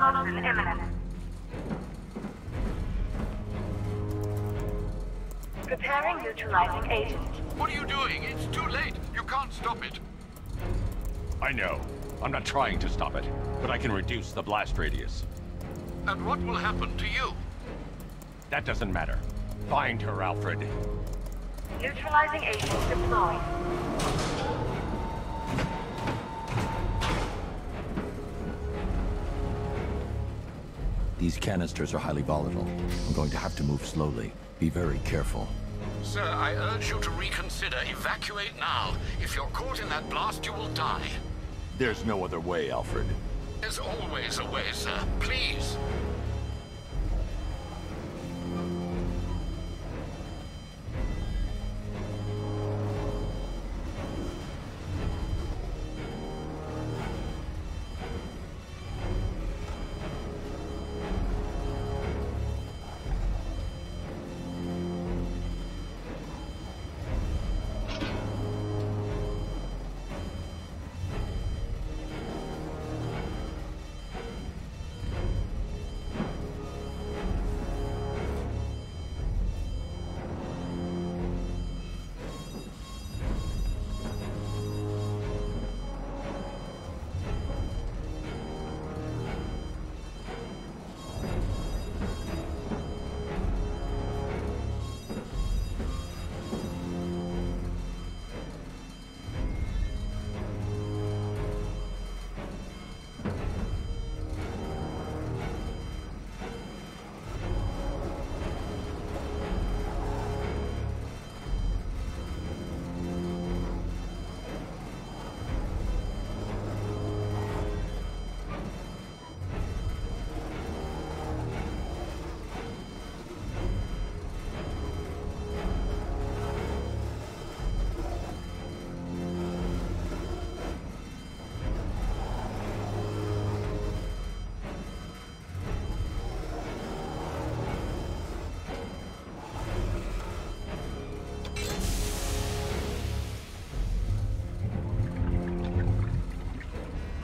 Explosion imminent. Preparing neutralizing agent. What are you doing? It's too late. You can't stop it. I know. I'm not trying to stop it, but I can reduce the blast radius. And what will happen to you? That doesn't matter. Find her, Alfred. Neutralizing agent deployed. These canisters are highly volatile. I'm going to have to move slowly. Be very careful. Sir, I urge you to reconsider. Evacuate now. If you're caught in that blast, you will die. There's no other way, Alfred. There's always a way, sir. Please.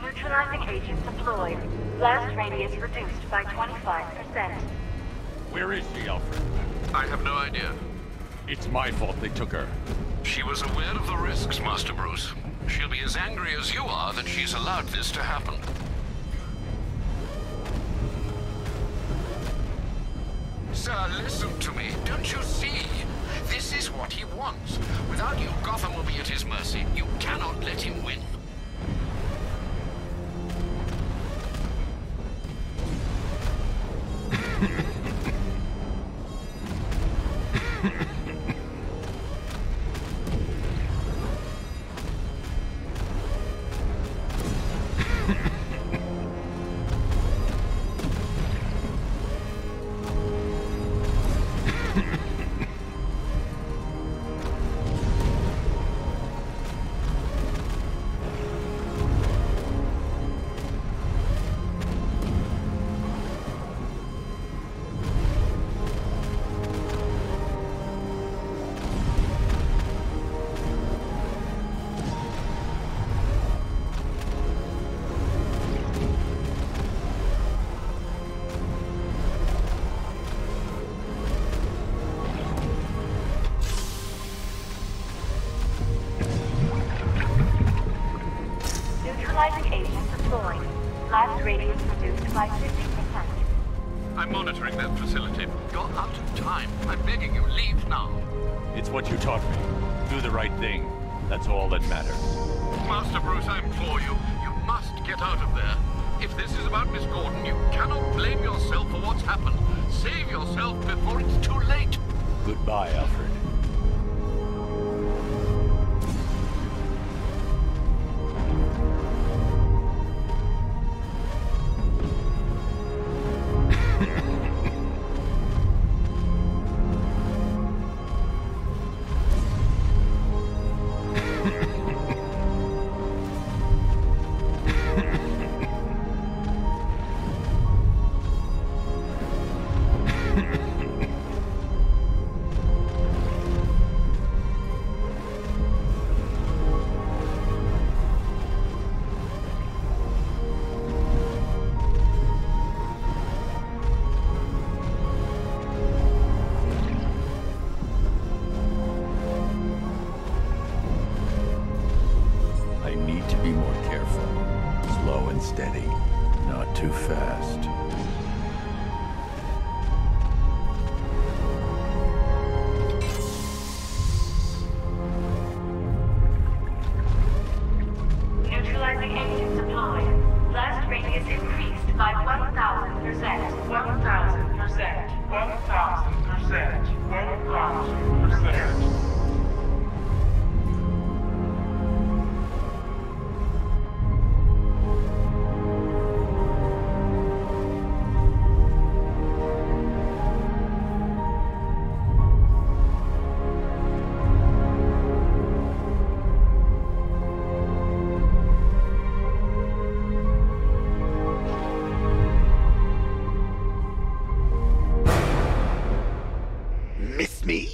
Neutralizing agent deployed. Blast radius reduced by 25%. Where is she, Alfred? I have no idea. It's my fault they took her. She was aware of the risks, Master Bruce. She'll be as angry as you are that she's allowed this to happen. Sir, listen to me. Don't you see? This is what he wants. Without you, Gotham will be at his mercy. You cannot let him win. Neutralizing agent deployed. Blast radius reduced by 50%. I'm monitoring that facility. You're out of time. I'm begging you, leave now. It's what you taught me. Do the right thing. That's all that matters. Master Bruce, I implore you. You must get out of there. If this is about Miss Gordon, you cannot blame yourself for what's happened. Save yourself before it's too late. Goodbye, Alfred. need to be more careful. Slow and steady, not too fast. Neutralizing agent applied. Blast radius increased by 1,000%. 1,000%. 1,000%. 1,000%. Miss me?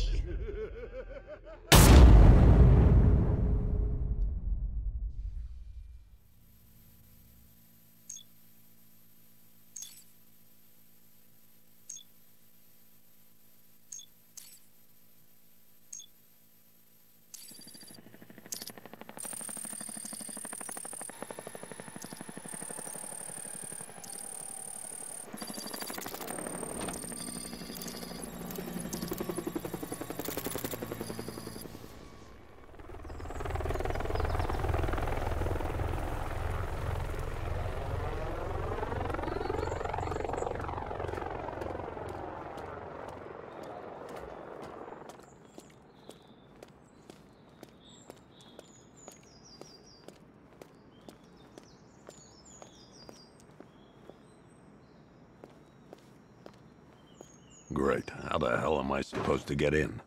Great. How the hell am I supposed to get in?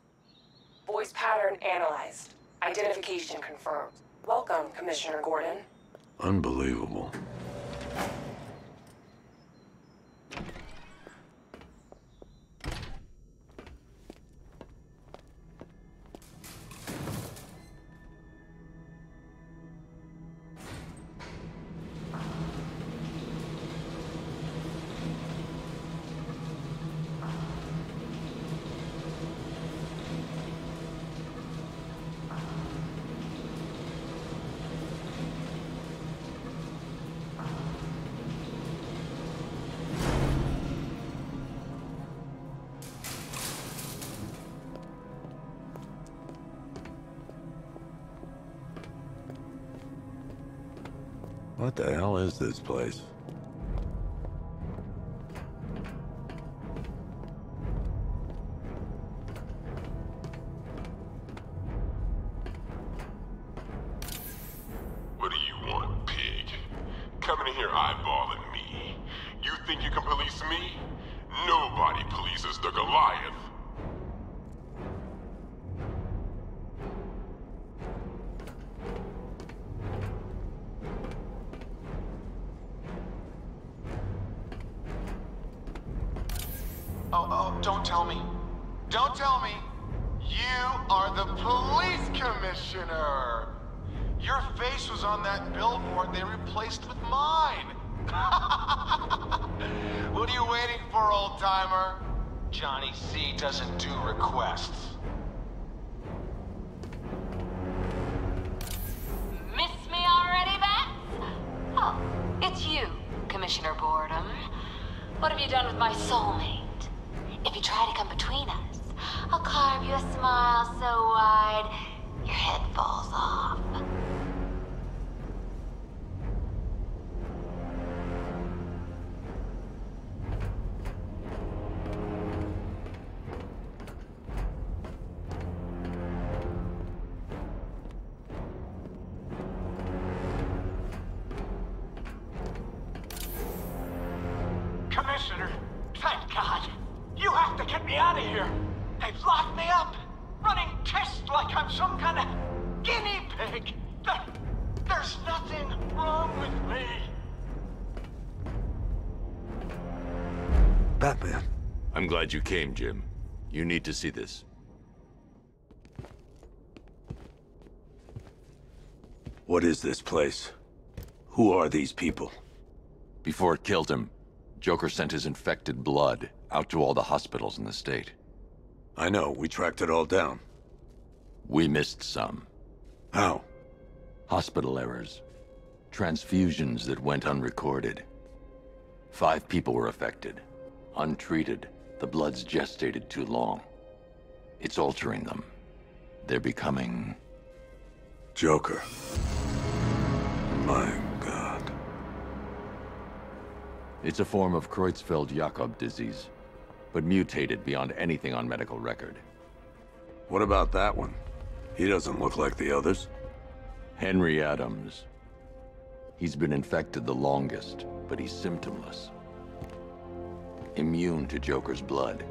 Voice pattern analyzed. Identification confirmed. Welcome, Commissioner Gordon. Unbelievable. What the hell is this place? What do you want, pig? Coming in here eyeballing me. You think you can police me? Nobody polices the Goliath. Oh, don't tell me. Don't tell me. You are the police commissioner. Your face was on that billboard they replaced with mine. What are you waiting for, old-timer? Johnny C doesn't do requests. Miss me already, Bats? Oh, it's you, Commissioner Boredom. What have you done with my soulmate? If you try to come between us, I'll carve you a smile so wide, your head falls off. Commissioner, thank God. You have to get me out of here. They've locked me up, running tests like I'm some kind of guinea pig. There's nothing wrong with me. Batman. I'm glad you came, Jim. You need to see this. What is this place? Who are these people? Before it killed him, Joker sent his infected blood out to all the hospitals in the state. I know, we tracked it all down. We missed some. How? Hospital errors. Transfusions that went unrecorded. 5 people were affected. Untreated, the blood's gestated too long. It's altering them. They're becoming... Joker. My God. It's a form of Creutzfeldt-Jakob disease, but mutated beyond anything on medical record. What about that one? He doesn't look like the others. Henry Adams. He's been infected the longest, but he's symptomless. Immune to Joker's blood.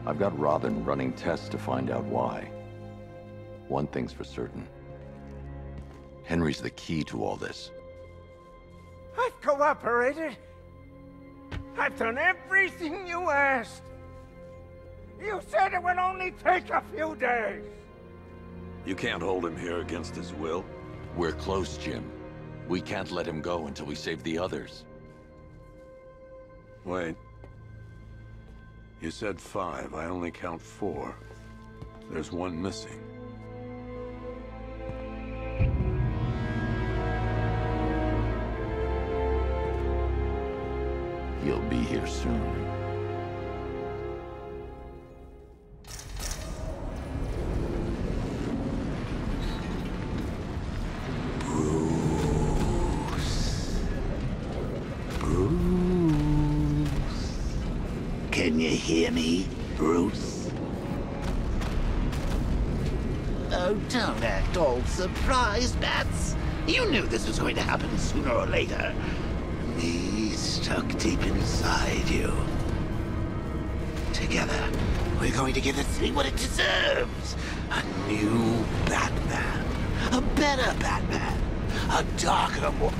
I've got Robin running tests to find out why. One thing's for certain. Henry's the key to all this. I've cooperated. I've done everything you asked. You said it would only take a few days. You can't hold him here against his will. We're close, Jim. We can't let him go until we save the others. Wait. You said 5. I only count 4. There's one missing. He'll be here soon. Can you hear me, Bruce? Oh, don't act all surprised, Bats. You knew this was going to happen sooner or later. Me stuck deep inside you. Together, we're going to give the city what it deserves. A new Batman. A better Batman. A darker one.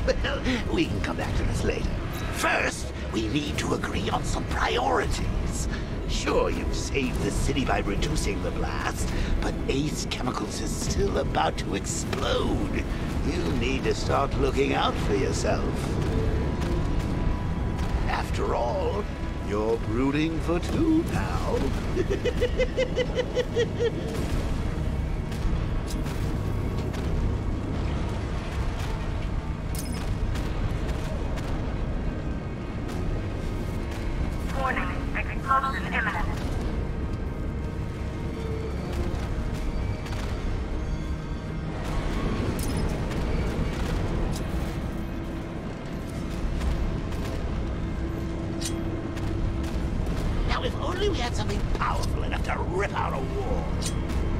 Well, we can come back to this later. First, we need to agree on some priorities. Sure, you've saved the city by reducing the blast, but Ace Chemicals is still about to explode. You need to start looking out for yourself. After all, you're brooding for 2 now. Warning, explosion imminent. Now, if only we had something powerful enough to rip out a wall.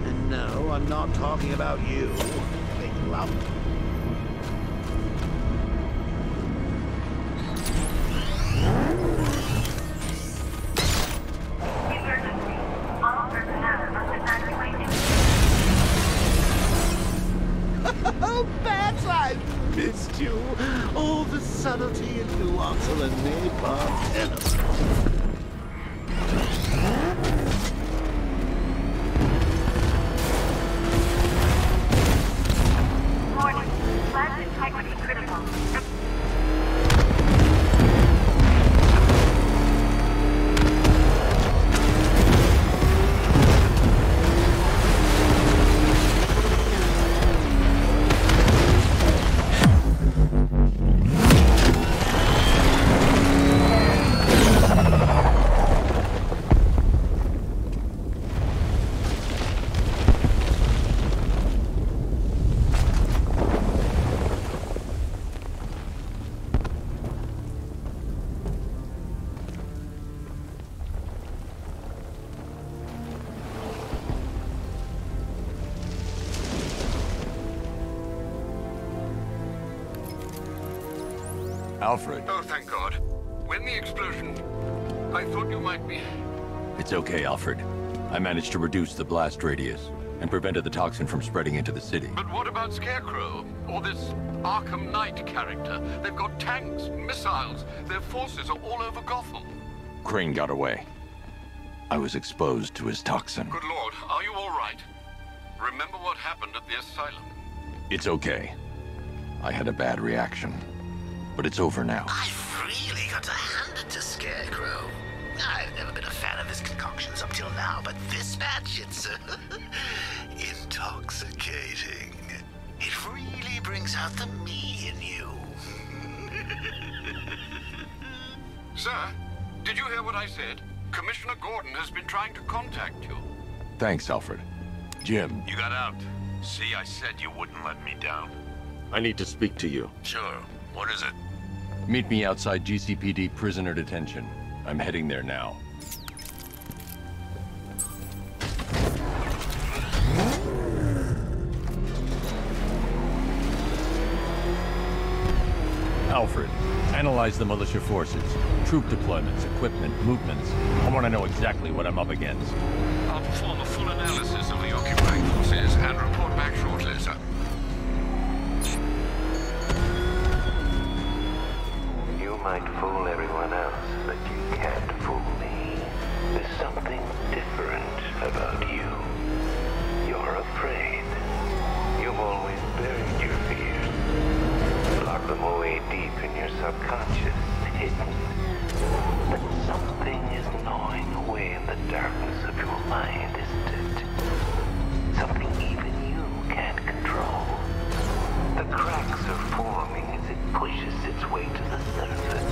And no, I'm not talking about you, big lump. Emergency. All personnel must evacuate Oh, Bats, I've missed you. All the subtlety and nuance of a napalm enemy. Warning, plant integrity critical. Alfred. Oh, thank God. When the explosion... I thought you might be... It's okay, Alfred. I managed to reduce the blast radius and prevented the toxin from spreading into the city. But what about Scarecrow? Or this Arkham Knight character? They've got tanks, missiles. Their forces are all over Gotham. Crane got away. I was exposed to his toxin. Good Lord, are you all right? Remember what happened at the asylum? It's okay. I had a bad reaction. But it's over now. I've really got to hand it to Scarecrow. I've never been a fan of his concoctions up till now, but this match, it's intoxicating. It brings out the me in you. Sir, did you hear what I said? Commissioner Gordon has been trying to contact you. Thanks, Alfred. Jim. You got out. See, I said you wouldn't let me down. I need to speak to you. Sure. What is it? Meet me outside GCPD prisoner detention. I'm heading there now. Alfred, analyze the militia forces, troop deployments, equipment, movements. I want to know exactly what I'm up against. I'll perform a full analysis of the occupying forces and report back shortly, sir. You might fool everyone else, but you can't fool me. There's something different about you. You're afraid. You've always buried your fears. Lock them away deep in your subconscious, hidden. But something is gnawing away in the darkness of your mind, isn't it? Something even you can't control. The cracks are forming as it pushes its way to the surface.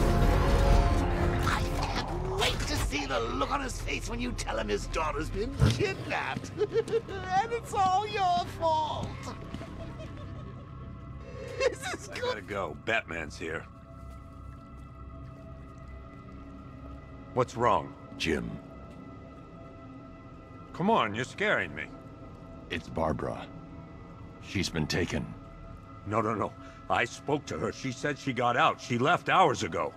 I can't wait to see the look on his face when you tell him his daughter's been kidnapped. And it's all your fault. This is I gotta go. Batman's here. What's wrong? Jim. Come on, you're scaring me. It's Barbara. She's been taken. No. I spoke to her. She said she got out. She left hours ago.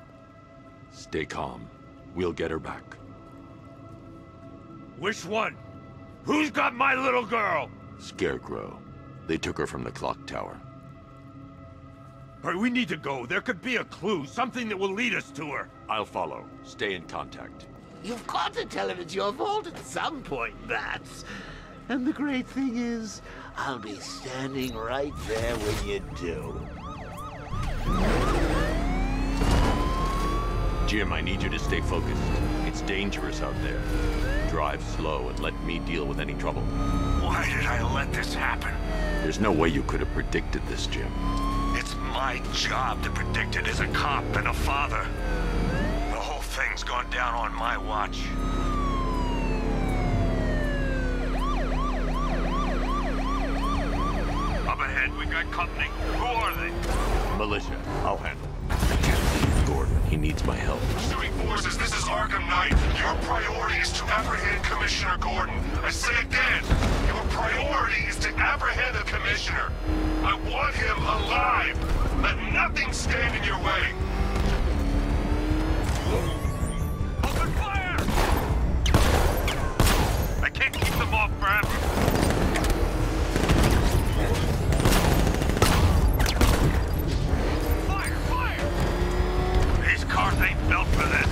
Stay calm. We'll get her back. Which one? Who's got my little girl? Scarecrow. They took her from the clock tower. All right, we need to go. There could be a clue, something that will lead us to her. I'll follow. Stay in contact. You've got to tell him it's your fault at some point, Bats. And the great thing is, I'll be standing right there when you do. Jim, I need you to stay focused. It's dangerous out there. Drive slow and let me deal with any trouble. Why did I let this happen? There's no way you could have predicted this, Jim. It's my job to predict it as a cop and a father. The whole thing's gone down on my watch. Up ahead, we got company. Who are they? Militia. I'll handle it. Gordon, he needs my help. Pursuing forces, this is Arkham Knight. Your priority is to apprehend Commissioner Gordon. I say again, your priority is to apprehend the Commissioner. I want him alive. Let nothing stand in your way. Open fire! I can't keep them off forever. Fire! These cars ain't built for this.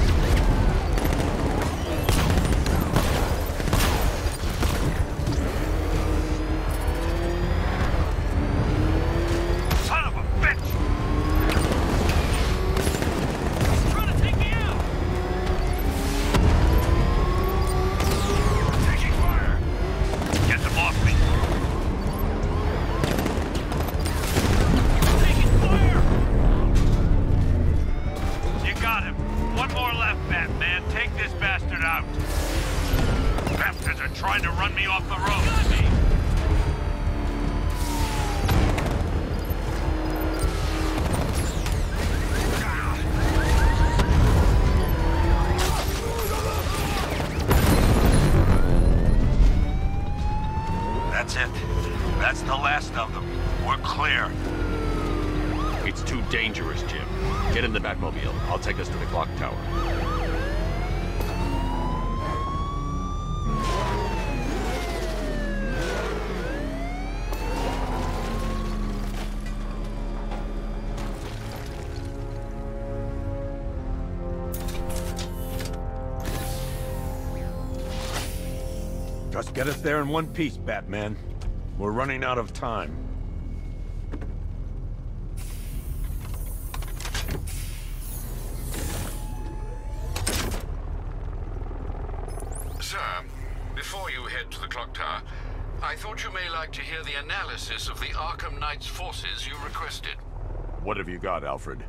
Son of a bitch! He's trying to take me out! Taking fire! Get them off me! Taking fire! You got him. One more left, Batman. Take this bastard out. Bastards are trying to run me off the road. Got me! That's it. That's the last of them. We're clear. It's too dangerous, Jim. Get in the Batmobile. I'll take us to the clock tower. Just get us there in one piece, Batman. We're running out of time. Sir, before you head to the clock tower, I thought you may like to hear the analysis of the Arkham Knight's forces you requested. What have you got, Alfred?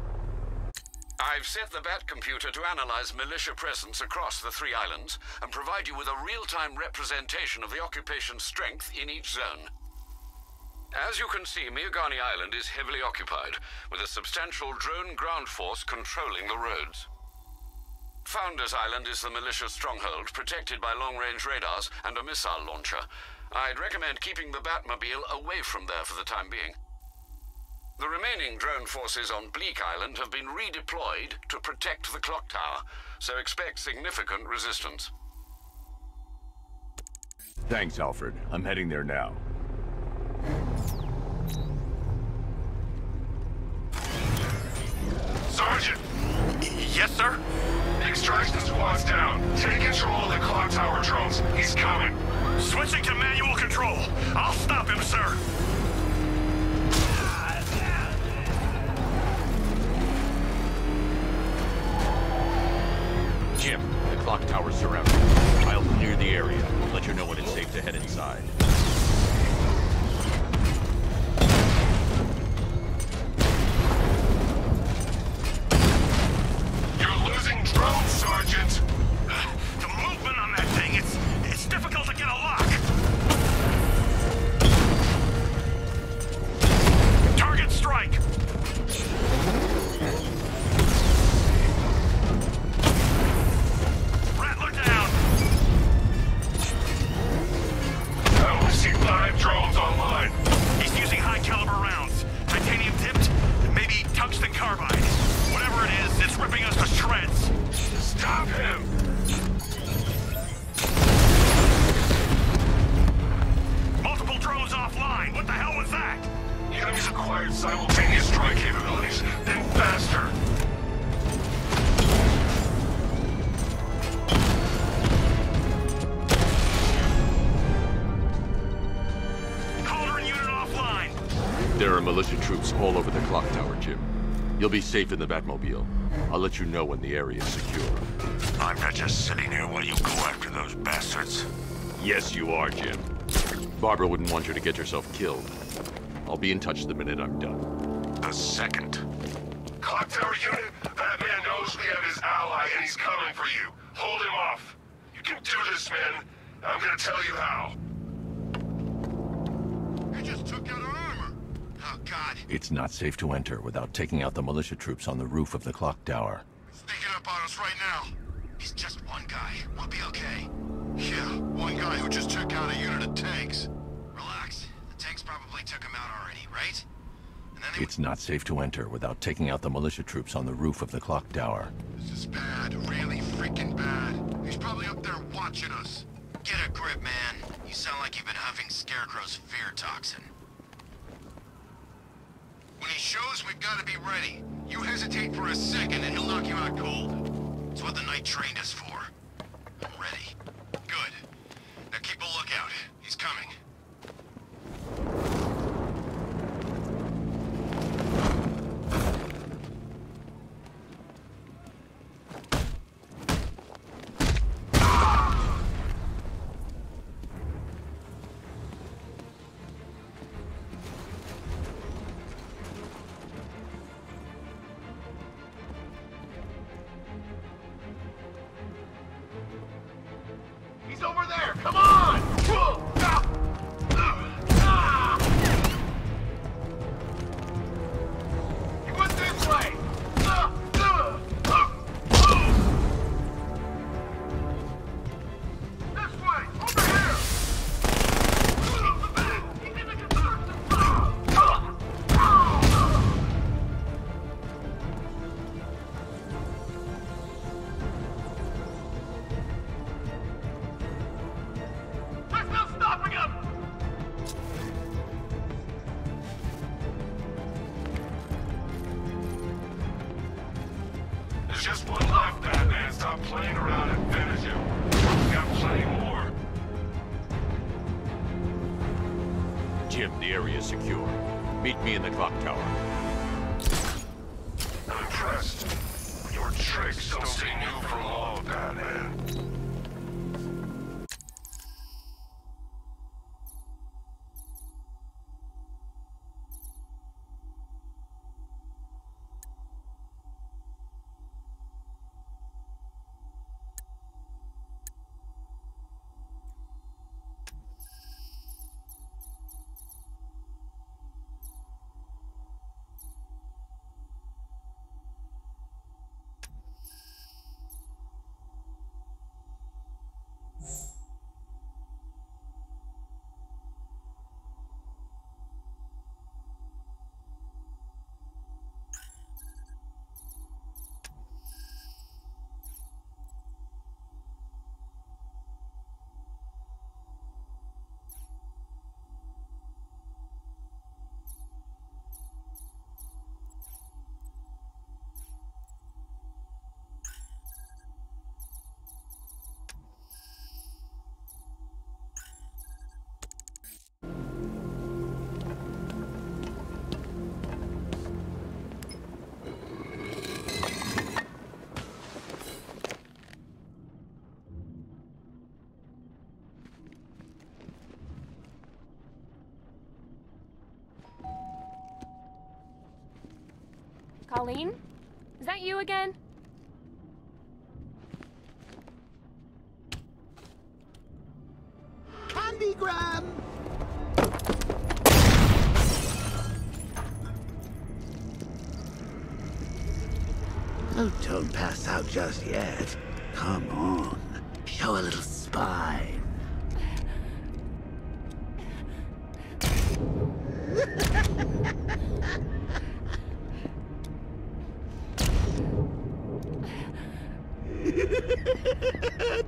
I've set the Bat computer to analyze militia presence across the 3 islands and provide you with a real-time representation of the occupation's strength in each zone. As you can see, Miagani Island is heavily occupied, with a substantial drone ground force controlling the roads. Founders Island is the militia stronghold, protected by long-range radars and a missile launcher. I'd recommend keeping the Batmobile away from there for the time being. The remaining drone forces on Bleak Island have been redeployed to protect the clock tower, so expect significant resistance. Thanks, Alfred. I'm heading there now. Sergeant! Yes, sir? The extraction squad's down. Take control of the clock tower drones. He's coming. Switching to manual control. I'll stop him, sir. Jim, the clock tower's surrounded. I'll clear the area. Let you know when it's safe to head inside. You're losing drones, Sergeant. The movement on that thing, it's difficult to get a lock. Target strike. Rattler down. I only see 5 drones online. He's using high-caliber rounds. Titanium tipped, maybe tungsten carbide. Whatever it is, it's ripping us to shreds. Stop him! Multiple drones offline. What the hell was that? The enemy's acquired simultaneous strike capabilities. Then faster. Cauldron unit offline. There are militia troops all over the clock tower, Jim. You'll be safe in the Batmobile. I'll let you know when the area is secure. I'm not just sitting here while you go after those bastards. Yes, you are, Jim. Barbara wouldn't want you to get yourself killed. I'll be in touch the minute I'm done. The second. Clock tower unit, that man knows we have his ally and he's coming for you. Hold him off. You can do this, man. I'm gonna tell you how. He just took out our armor. Oh, God. It's not safe to enter without taking out the militia troops on the roof of the clock tower. Sneaking up on us right now. He's just one guy. We'll be okay. Yeah, one guy who just took out a unit of tanks. Relax. The tanks probably took him out already, right? And then It's not safe to enter without taking out the militia troops on the roof of the clock tower. This is bad. Really freaking bad. He's probably up there watching us. Get a grip, man. You sound like you've been huffing Scarecrow's fear toxin. When he shows, we've got to be ready. You hesitate for a second and he'll knock you out cold. It's what the Knight trained us for. I'm ready. Good. Now keep a lookout. He's coming. He's over there! Come on! He went this way! This way! Over here! He's in the construction site! There's no stopping him! There's just one left, Batman. Stop playing around and finish him. We've got plenty more. Jim, the area is secure. Meet me in the clock tower. I'm impressed. Your tricks don't stay new for long, Batman. Colleen? Is that you again? Candygram! Oh, don't pass out just yet. Come on. Show a little spine.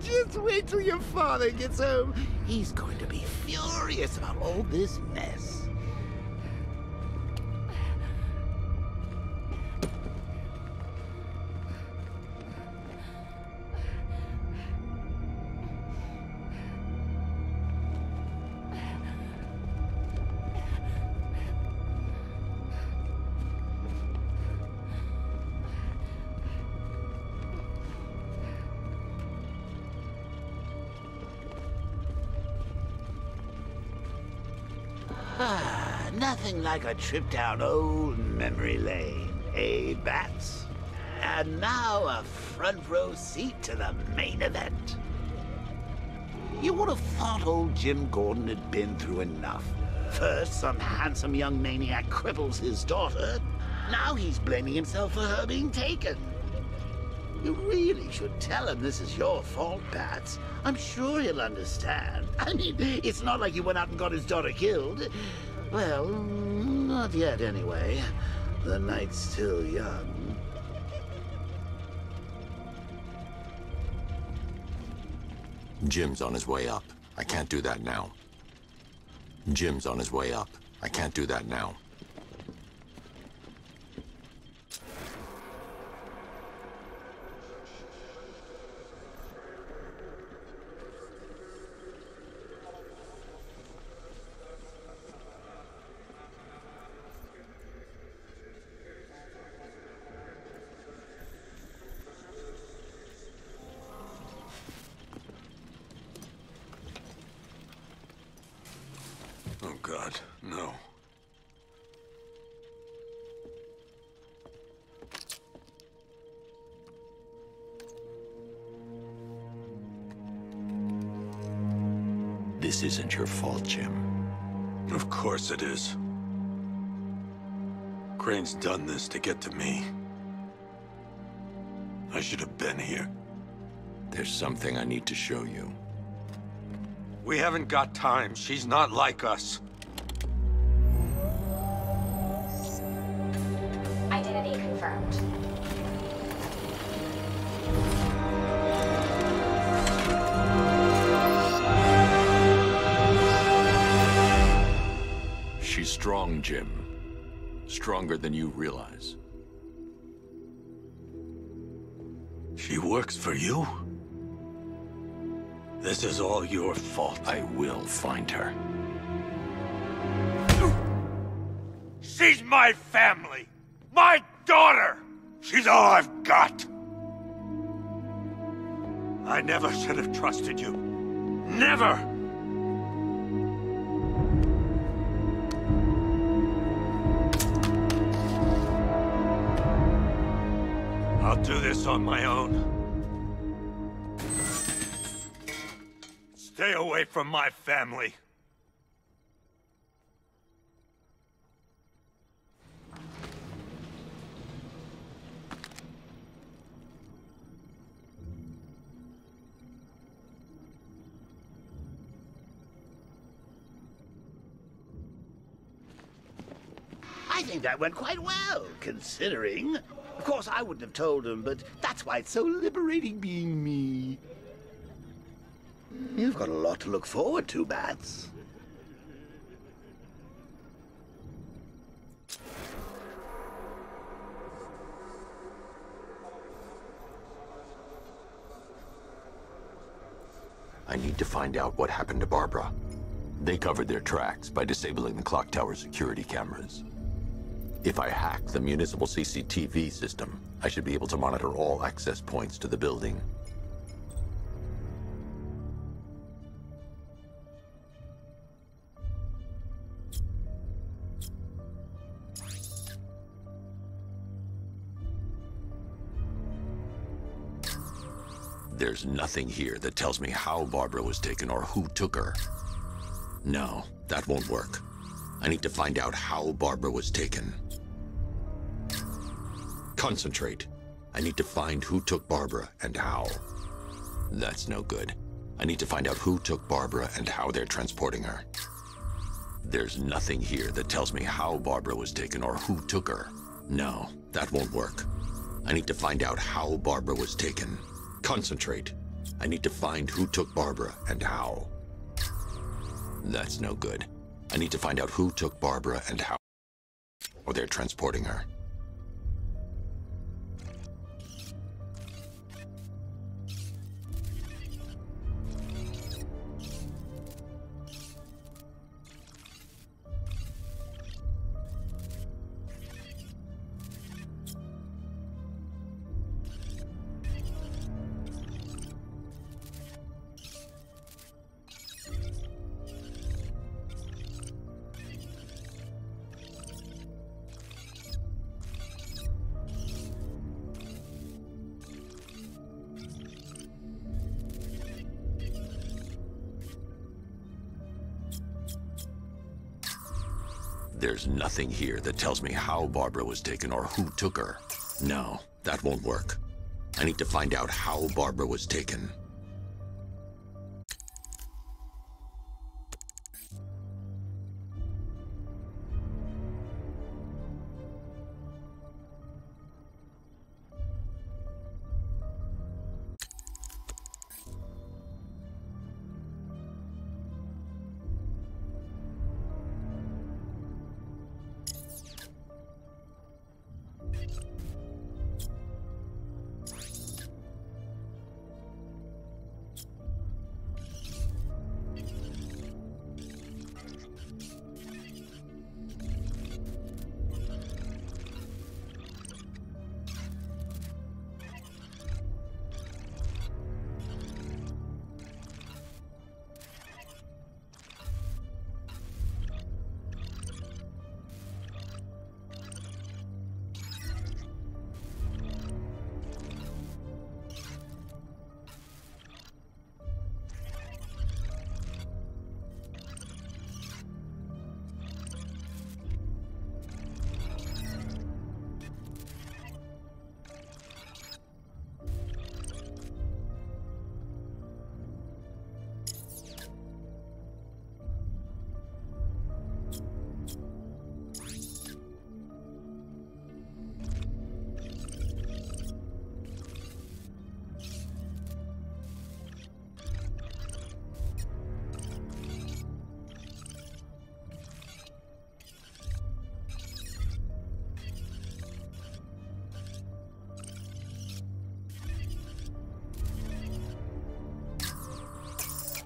Just wait till your father gets home. He's going to be furious about all this mess. Nothing like a trip down old memory lane, eh, Bats? And now a front row seat to the main event. You would have thought old Jim Gordon had been through enough. First, some handsome young maniac cripples his daughter. Now he's blaming himself for her being taken. You really should tell him this is your fault, Bats. I'm sure he'll understand. I mean, it's not like you went out and got his daughter killed. Well, not yet anyway. The night's still young. Jim's on his way up. I can't do that now. Jim's on his way up. I can't do that now. Oh, God, no. This isn't your fault, Jim. Of course it is. Crane's done this to get to me. I should have been here. There's something I need to show you. We haven't got time. She's not like us. Identity confirmed. She's strong, Jim. Stronger than you realize. She works for you? This is all your fault. I will find her. She's my family! My daughter! She's all I've got! I never should have trusted you. Never! I'll do this on my own. Stay away from my family. I think that went quite well, considering. Of course, I wouldn't have told him, but that's why it's so liberating being me. You've got a lot to look forward to, Bats. I need to find out what happened to Barbara. They covered their tracks by disabling the clock tower security cameras. If I hack the municipal CCTV system, I should be able to monitor all access points to the building. There's nothing here that tells me how Barbara was taken or who took her. No, that won't work. I need to find out how Barbara was taken. Concentrate. I need to find who took Barbara and how. That's no good. I need to find out who took Barbara and how they're transporting her. There's nothing here that tells me how Barbara was taken or who took her. No, that won't work. I need to find out how Barbara was taken. Concentrate. I need to find who took Barbara and how. That's no good. I need to find out who took Barbara and how they're transporting her. There's nothing here that tells me how Barbara was taken or who took her. No, that won't work. I need to find out how Barbara was taken.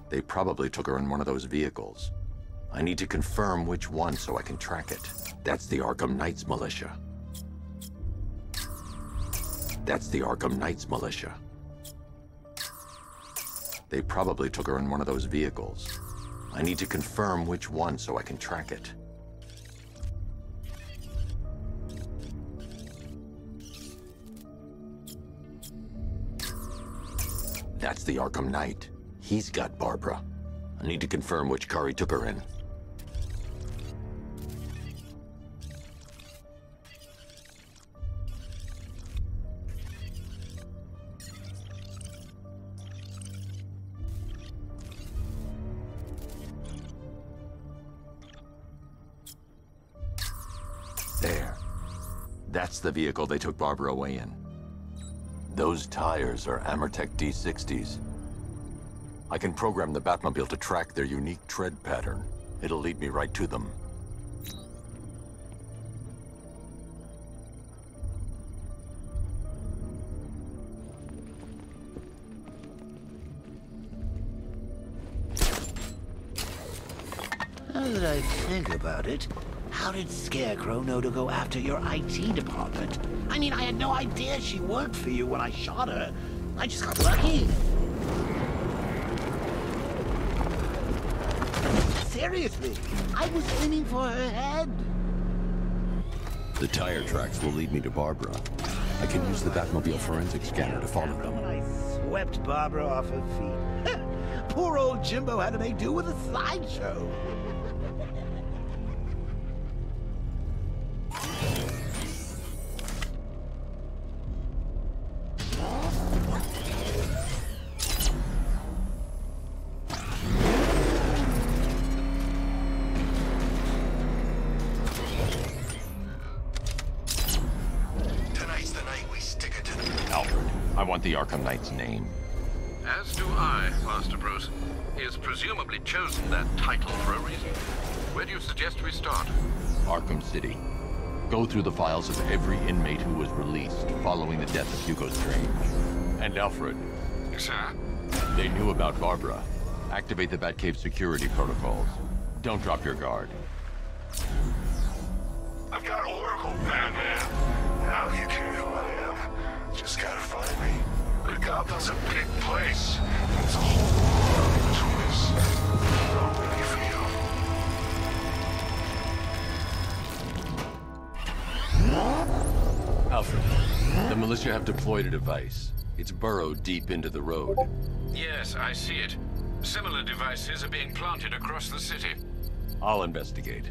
They probably took her in one of those vehicles. I need to confirm which one so I can track it. That's the Arkham Knights militia. That's the Arkham Knights militia. They probably took her in one of those vehicles. I need to confirm which one so I can track it. That's the Arkham Knight. He's got Barbara. I need to confirm which car he took her in. There. That's the vehicle they took Barbara away in. Those tires are Amertech D60s. I can program the Batmobile to track their unique tread pattern. It'll lead me right to them. Now that I think about it, how did Scarecrow know to go after your IT department? I mean, I had no idea she worked for you when I shot her. I just got lucky. Seriously, I was aiming for her head. The tire tracks will lead me to Barbara. I can use the Batmobile forensic scanner to follow them. I swept Barbara off her feet. Poor old Jimbo had to make do with a slideshow. I want the Arkham Knight's name. As do I, Master Bruce. He has presumably chosen that title for a reason. Where do you suggest we start? Arkham City. Go through the files of every inmate who was released following the death of Hugo Strange. And Alfred. Sir? They knew about Barbara. Activate the Batcave security protocols. Don't drop your guard. I've got Oracle, Batman. Now you can know who I am. Just gotta find me. But Gotham's a big place. There's a whole world between us. I'm ready for you. Alfred, the militia have deployed a device. It's burrowed deep into the road. Yes, I see it. Similar devices are being planted across the city. I'll investigate.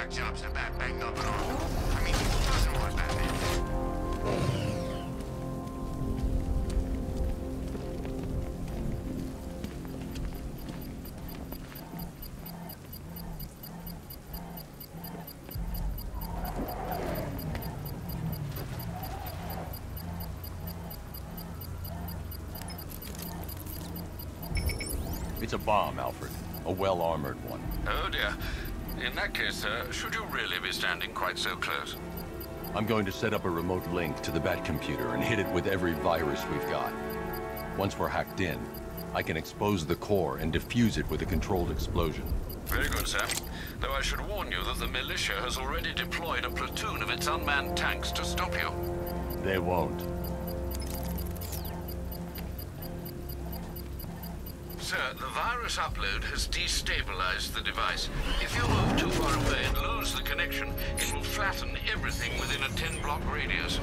Jobs in a bad banged up car. I mean, who doesn't want Batman? It's a bomb, Alfred. A well-armored one. Oh dear. In that case, should you really be standing quite so close? I'm going to set up a remote link to the Batcomputer and hit it with every virus we've got. Once we're hacked in, I can expose the core and defuse it with a controlled explosion. Very good, sir. Though I should warn you that the militia has already deployed a platoon of its unmanned tanks to stop you. They won't. Sir, the virus upload has destabilized the device. If you move too far away and lose the connection, it will flatten everything within a 10-block radius.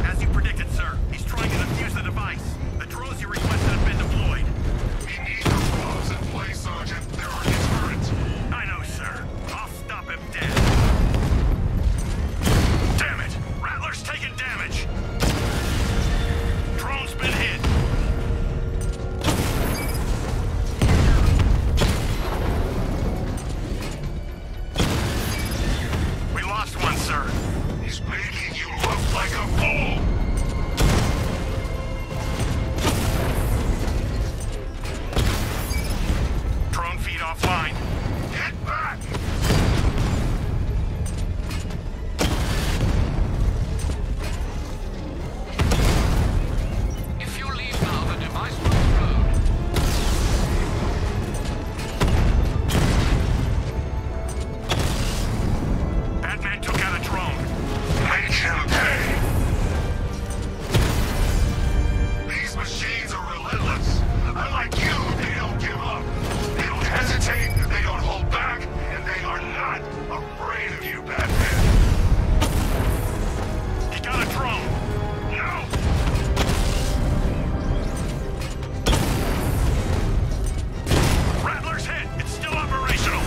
As you predicted, sir, he's trying to defuse the device. The drones you requested have been deployed. We need the drones in place, Sergeant. They're our deterrent. I know, sir. I'll stop him dead. Damn it! Rattler's taking damage! Drone's been hit. Sir. He's making you look like a fool! Drone feed offline. Get back! If you leave now, the device will explode. Batman took out a drone. Make him pay! These machines are relentless. Unlike you, they don't give up. They don't hesitate, they don't hold back, and they are not afraid of you, Batman. He got a drone. No! Rattler's hit. It's still operational.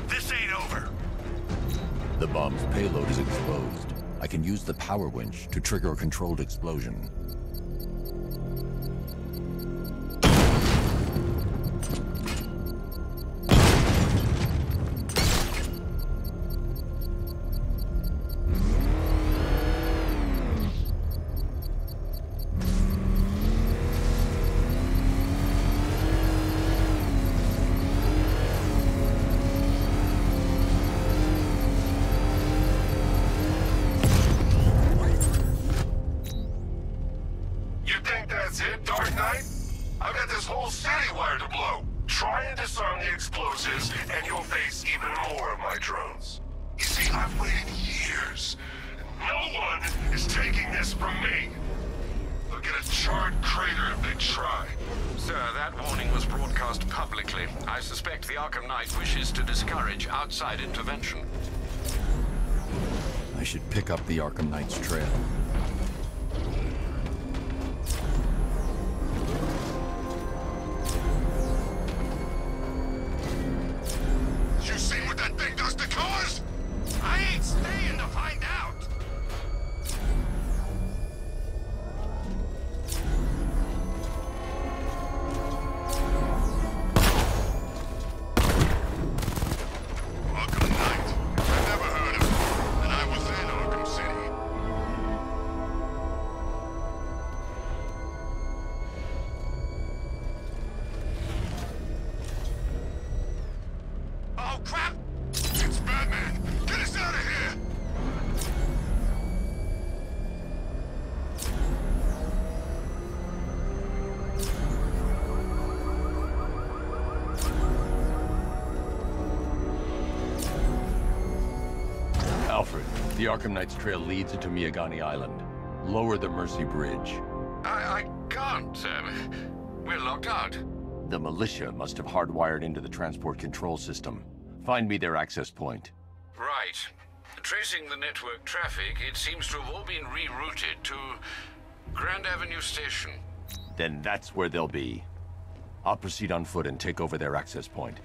This ain't over. The bomb's payload is exposed. I can use the power winch to trigger a controlled explosion. That's it, Dark Knight? I've got this whole city wired to blow. Try and disarm the explosives, and you'll face even more of my drones. You see, I've waited years. No one is taking this from me. They'll get a charred crater if they try. Sir, that warning was broadcast publicly. I suspect the Arkham Knight wishes to discourage outside intervention. I should pick up the Arkham Knight's trail. You see what that thing does to cars? I ain't staying to find out. Arkham Knight? I never heard of him, and I was in Arkham City. Oh, crap! It's Batman! Get us out of here! Alfred, the Arkham Knight's trail leads into Miagani Island. Lower the Mercy Bridge. I can't, sir. We're locked out. The militia must have hardwired into the transport control system. Find me their access point. Right. Tracing the network traffic, it seems to have all been rerouted to Grand Avenue Station. Then that's where they'll be. I'll proceed on foot and take over their access point.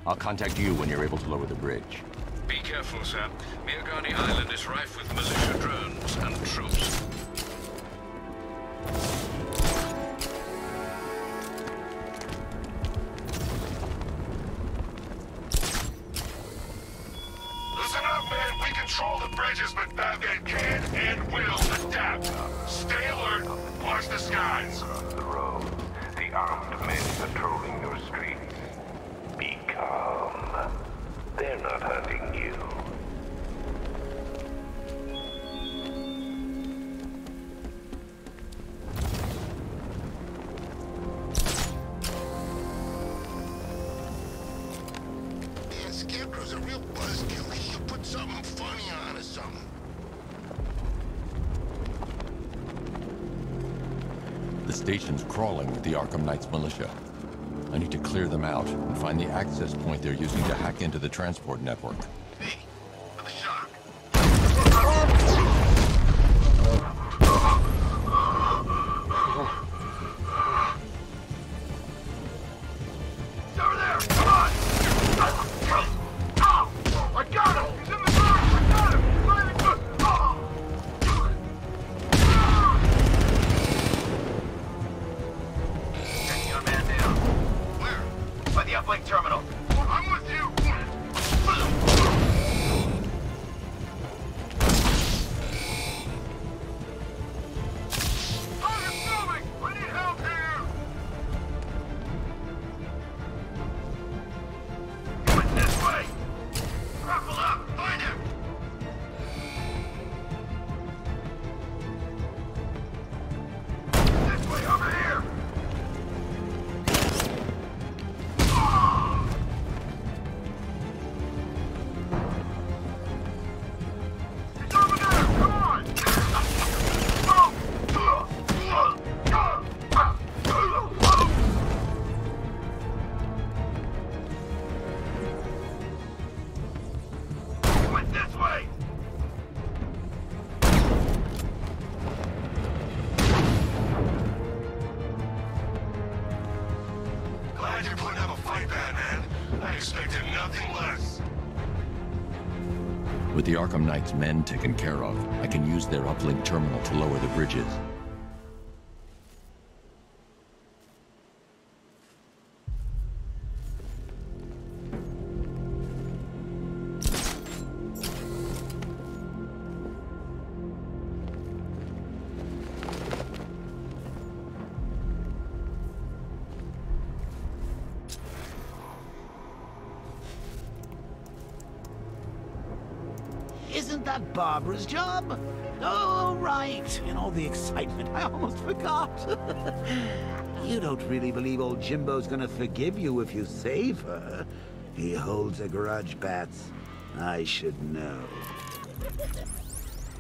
I'll contact you when you're able to lower the bridge. Be careful, sir. Miagani Island is rife with militia drones and troops. Listen up, man. We control the bridges, but Batman can and will adapt. Stay alert. Watch the skies. The road. The armed men patrolling your streets. Be calm. They're not hunting you. Man, Scarecrow's a real buzzkill. He should put something funny on or something. The station's crawling with the Arkham Knight's militia. I need to clear them out and find the access point they're using to hack into the transport network. Me, for the shock. He's over there! Come on! Ow! I got him! He's in the car! I got him! He's not even good! Taking your man down. Where? By the uplink terminal. I'm with you! I'm moving! I need help here! Coming this way! Grapple up! Find him! This way, over here! He's over there! Come on! Went this way! Glad you're putting up a fight, Batman. I expected nothing less. With the Arkham Knight's men taken care of, I can use their uplink terminal to lower the bridges. Isn't that Barbara's job? Oh, right. In all the excitement, I almost forgot. You don't really believe old Jimbo's gonna forgive you if you save her. He holds a grudge, Bats. I should know.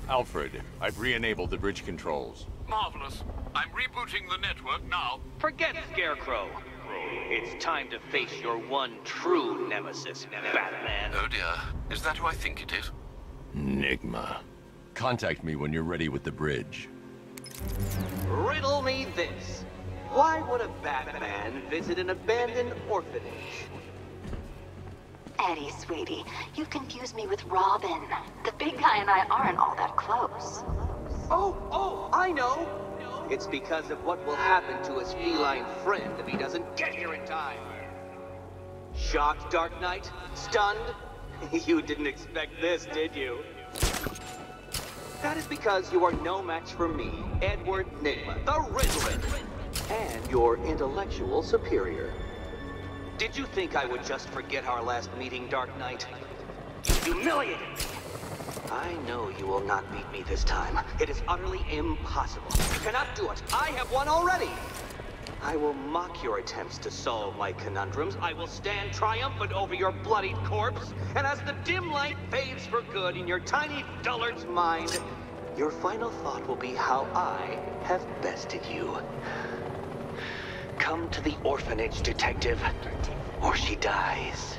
Alfred, I've re-enabled the bridge controls. Marvelous. I'm rebooting the network now. Forget Scarecrow. It's time to face your one true nemesis, Batman. Oh dear. Is that who I think it is? Enigma. Contact me when you're ready with the bridge. Riddle me this. Why would a Batman visit an abandoned orphanage? Eddie, sweetie, you confuse me with Robin. The big guy and I aren't all that close. Oh, I know! It's because of what will happen to his feline friend if he doesn't get here in time. Shocked, Dark Knight? Stunned? You didn't expect this, did you? That is because you are no match for me, Edward Nygma, the Riddler, and your intellectual superior. Did you think I would just forget our last meeting, Dark Knight? You humiliated me! I know you will not beat me this time. It is utterly impossible. You cannot do it. I have won already! I will mock your attempts to solve my conundrums. I will stand triumphant over your bloodied corpse. And as the dim light fades for good in your tiny dullard's mind, your final thought will be how I have bested you. Come to the orphanage, detective, or she dies.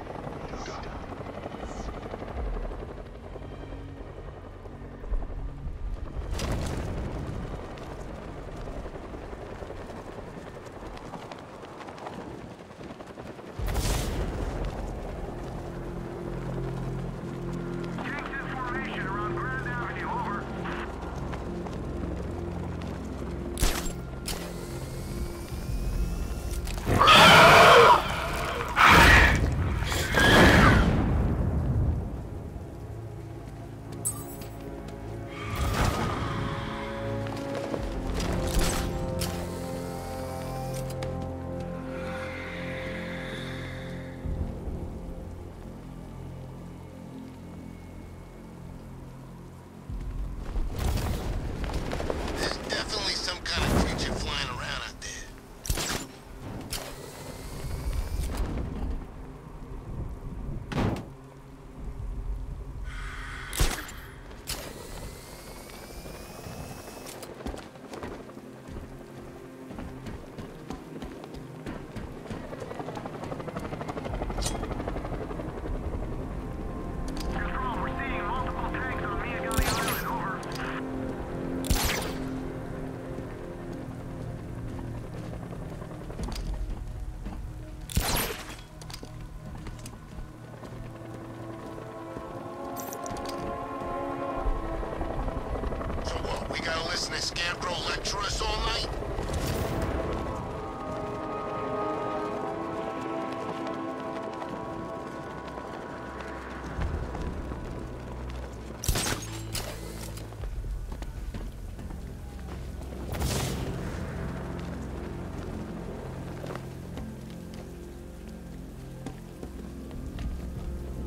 Scarecrow lecture us all night?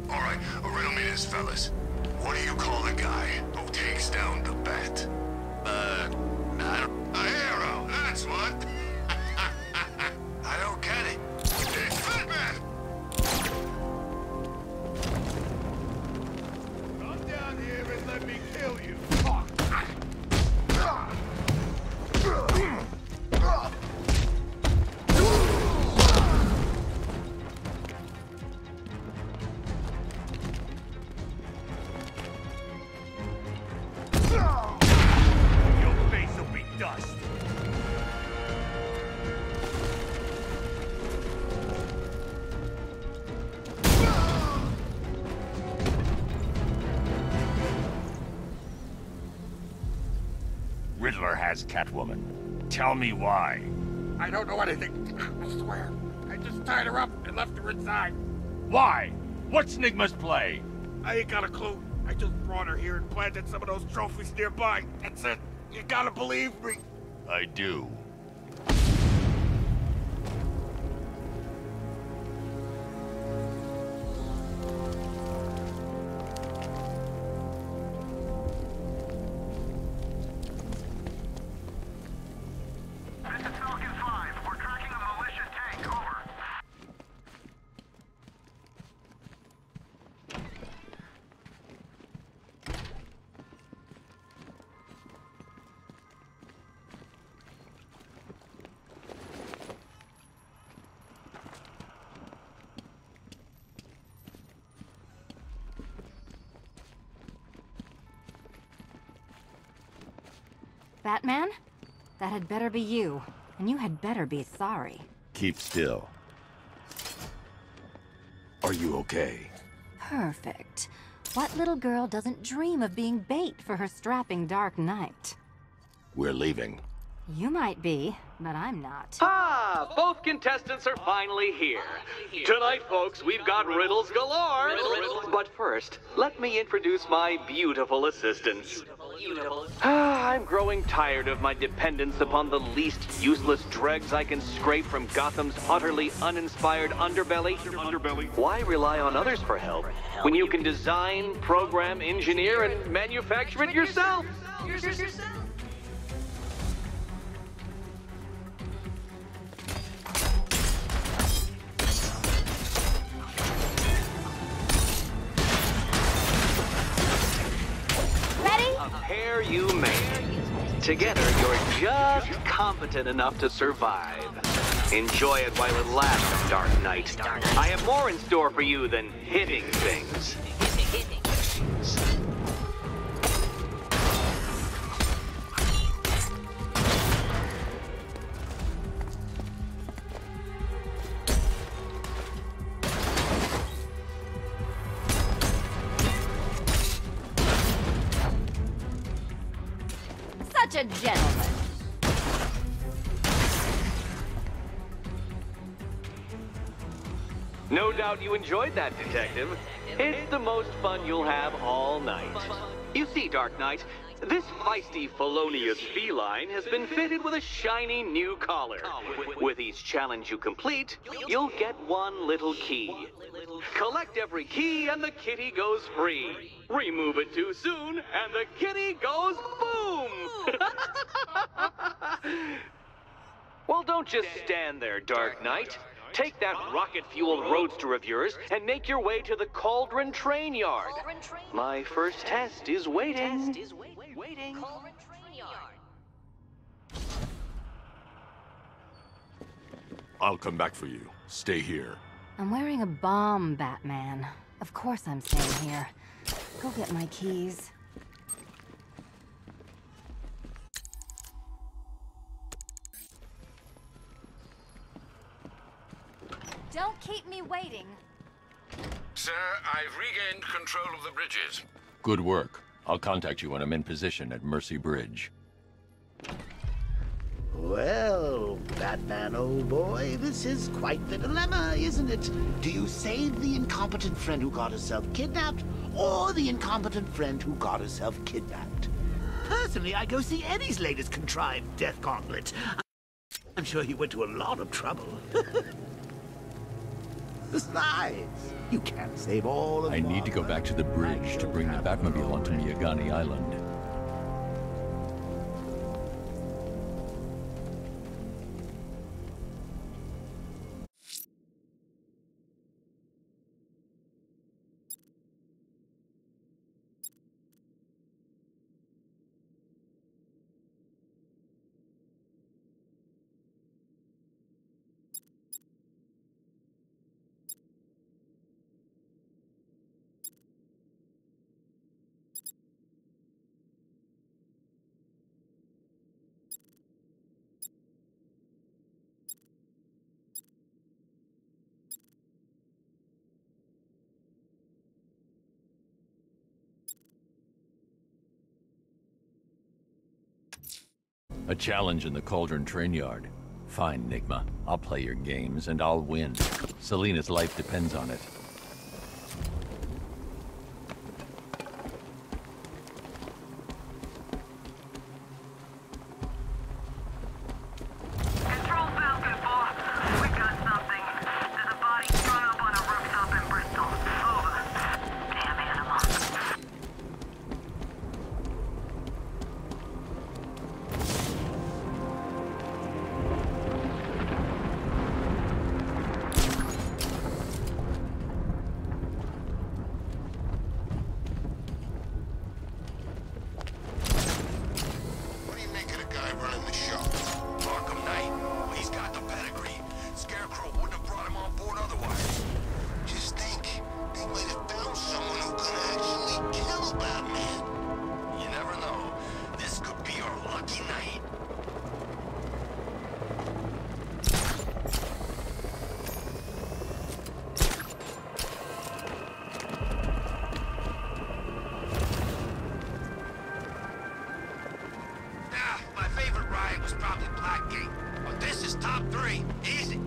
All right, riddle me this, fellas. What do you call the guy who takes down the Bat? A hero, that's what. I don't get it. It's Batman! Come down here and let me kill you. Dust. Riddler has Catwoman. Tell me why. I don't know anything. I swear. I just tied her up and left her inside. Why? What's Nygma's play? I ain't got a clue. I just brought her here and planted some of those trophies nearby. That's it. You gotta believe me. I do. This is Falcon 5. We're trying Batman? That had better be you. And you had better be sorry. Keep still. Are you okay? Perfect. What little girl doesn't dream of being bait for her strapping Dark Knight? We're leaving. You might be, but I'm not. Ah, both contestants are finally here. Tonight, folks, we've got riddles galore. But first, let me introduce my beautiful assistants. I'm growing tired of my dependence upon the least useless dregs I can scrape from Gotham's utterly uninspired underbelly. Why rely on others for help when you can design, program, engineer, and manufacture it yourself? A pair you make. Together, you're just competent enough to survive. Enjoy it while it lasts, Dark Knight. I have more in store for you than hitting things. Such a gentleman. No doubt you enjoyed that, Detective. It's the most fun you'll have all night. You see, Dark Knight, this feisty, felonious feline has been fitted with a shiny new collar. With each challenge you complete, you'll get one little key. Collect every key and the kitty goes free. Remove it too soon and the kitty goes boom! Well, don't just stand there, Dark Knight. Take that rocket-fueled roadster of yours and make your way to the Cauldron Train Yard. My first test is waiting. I'll come back for you. Stay here. I'm wearing a bomb, Batman. Of course I'm staying here. Go get my keys. Don't keep me waiting. Sir, I've regained control of the bridges. Good work. I'll contact you when I'm in position at Mercy Bridge. Well, Batman, old boy, this is quite the dilemma, isn't it? Do you save the incompetent friend who got herself kidnapped, or the incompetent friend who got herself kidnapped? Personally, I go see Eddie's latest contrived death gauntlet. I'm sure he went to a lot of trouble. Besides, you can't save all of I need to go back to the bridge to bring the Batmobile onto Miyagani Island. A challenge in the Cauldron Train Yard. Fine, Nigma. I'll play your games, and I'll win. Selina's life depends on it. Control Falcon 4. We got something. There's a body strung up on a rooftop in Bristol. Over. Damn animal. top 3. Easy.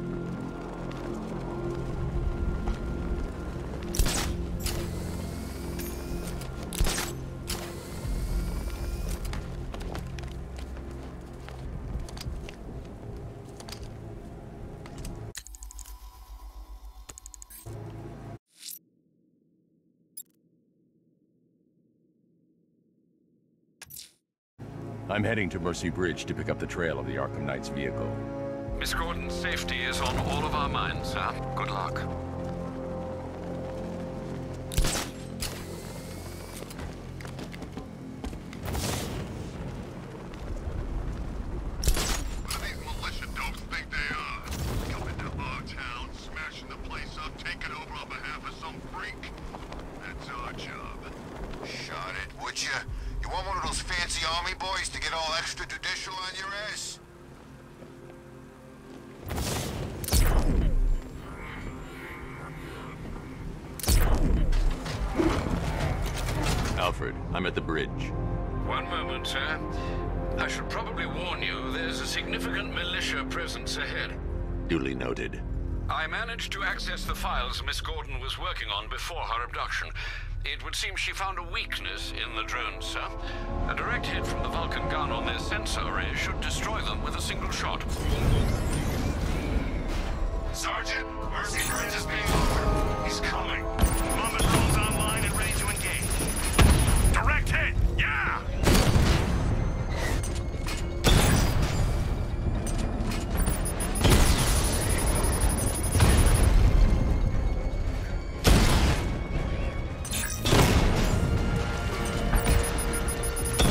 I'm heading to Mercy Bridge to pick up the trail of the Arkham Knight's vehicle. Miss Gordon's safety is on all of our minds, sir. Good luck. Alfred, I'm at the bridge. One moment, sir. I should probably warn you, there's a significant militia presence ahead. Duly noted. I managed to access the files Miss Gordon was working on before her abduction. It would seem she found a weakness in the drones, sir. A direct hit from the Vulcan gun on their sensor array should destroy them with a single shot. Sergeant, Mercy Bridge is being offered. He's coming. Mama drone's online and ready to engage. Direct hit! Yeah!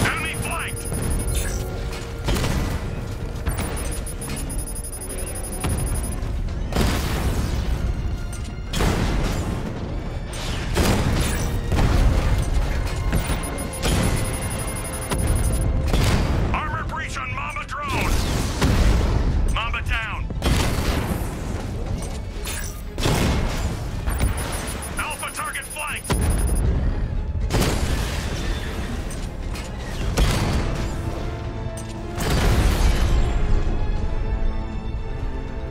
Enemy flanked!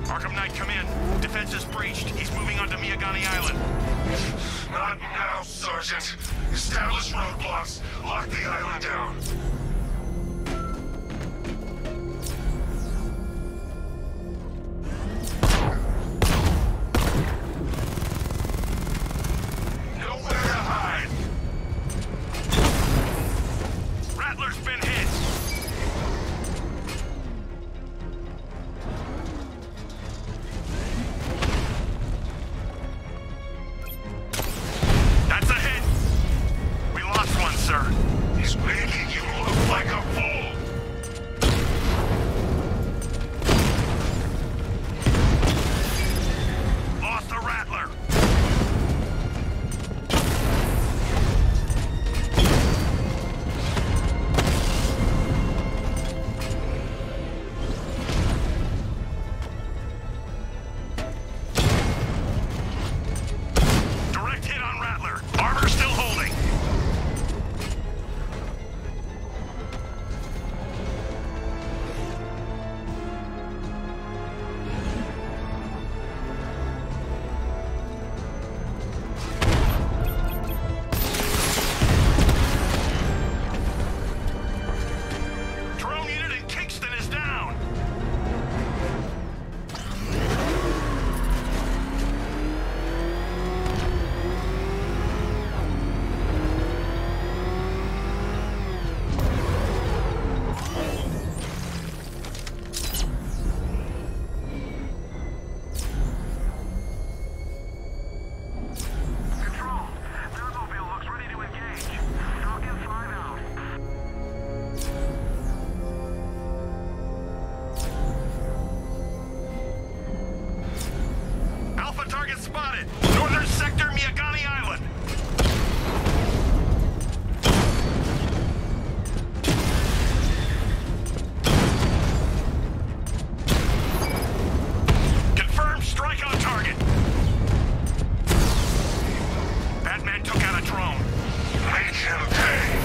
Arkham Knight, come in. Defense is breached. He's moving onto Miyagani Island. Not now, Sergeant. Establish roadblocks. Lock the island down. Nowhere to hide. Rattler's been hit. That's a hit! We lost one, sir. He's making you look like a fool! Lost the Rattler! Direct hit on Rattler. Armor still holding. Drone unit in Kingston is down. Control. Thermobile looks ready to engage. Falcon 5 out. Alpha target spotted. Northern sector, Miyagani Island. Confirmed strike on target. Batman took out a drone. Make him pay.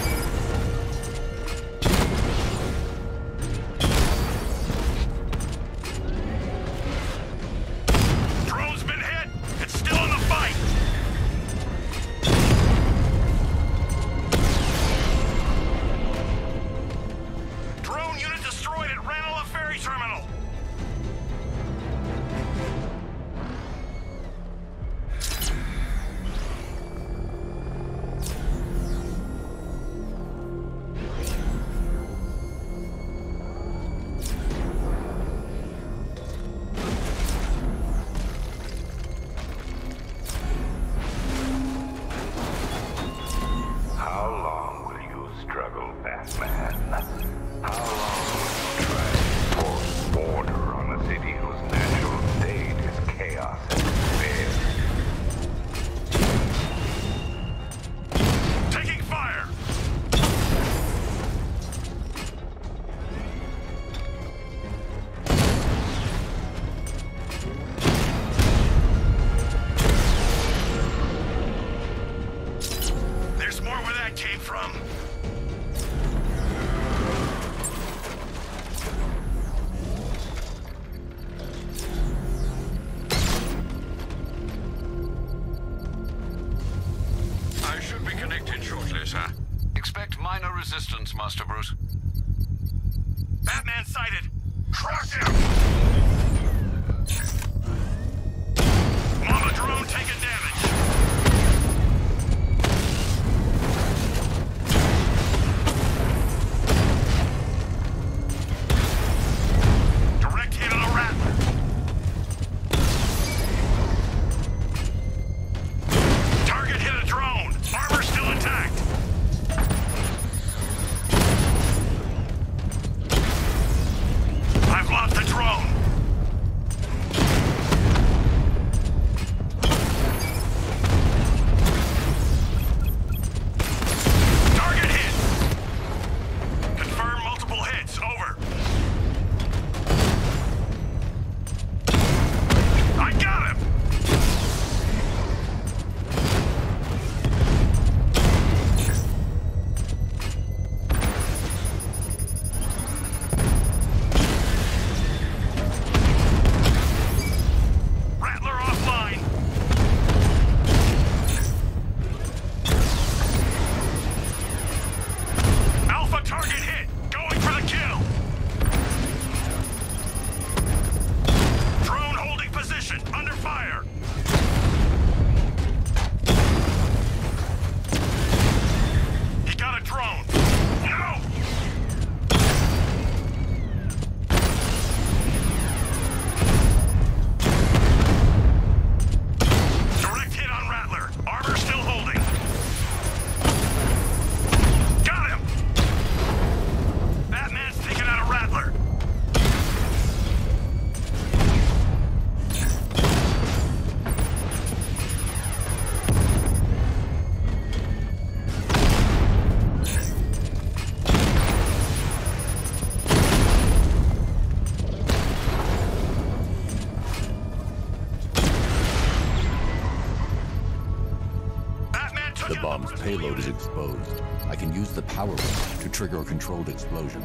bomb's payload is exposed. I can use the power wrench to trigger a controlled explosion.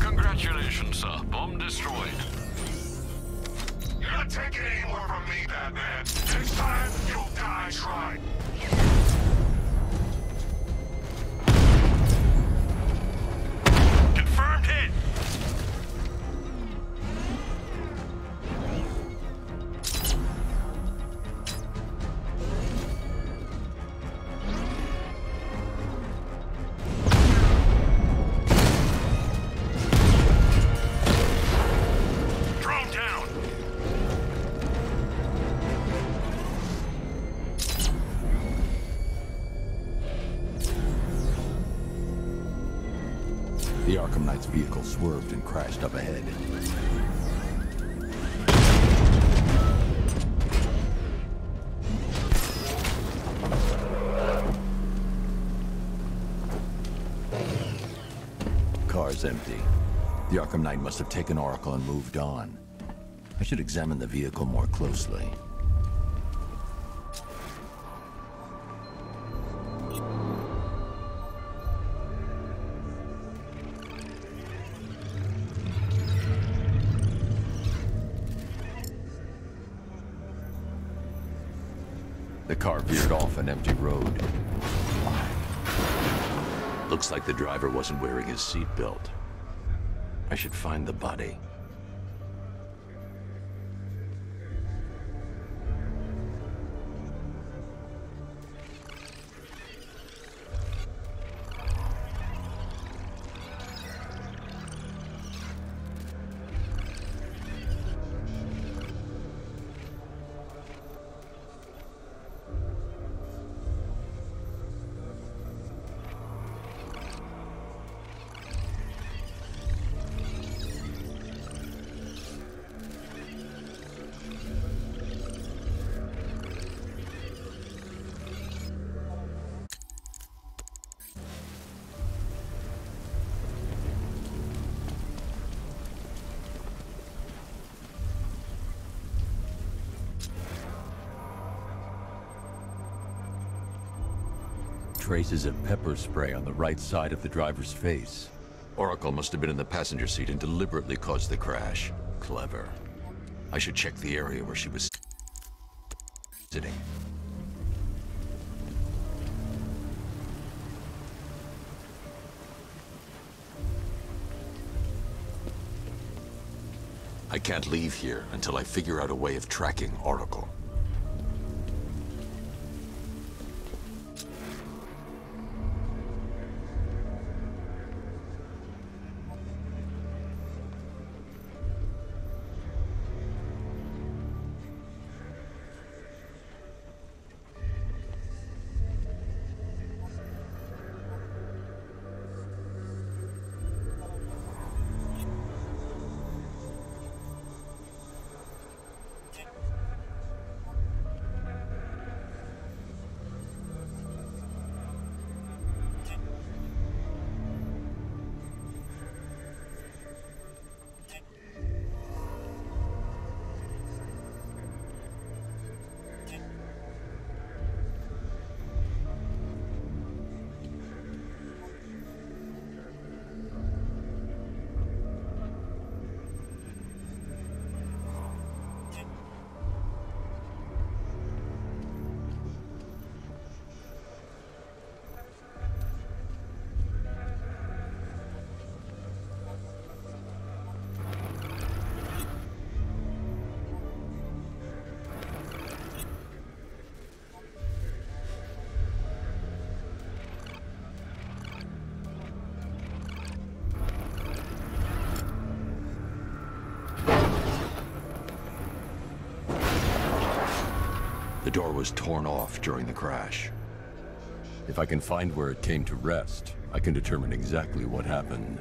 Congratulations, sir. Bomb destroyed. You're not taking any more from me, Batman. Next time, you'll die trying. Confirmed hit. Drone down. The Arkham Knight's vehicle swerved and crashed up ahead. Car's empty. The Arkham Knight must have taken Oracle and moved on. I should examine the vehicle more closely. The car veered off an empty road. Looks like the driver wasn't wearing his seatbelt. I should find the body. Traces of pepper spray on the right side of the driver's face. Oracle must have been in the passenger seat and deliberately caused the crash. Clever. I should check the area where she was sitting. I can't leave here until I figure out a way of tracking Oracle. The door was torn off during the crash. If I can find where it came to rest, I can determine exactly what happened.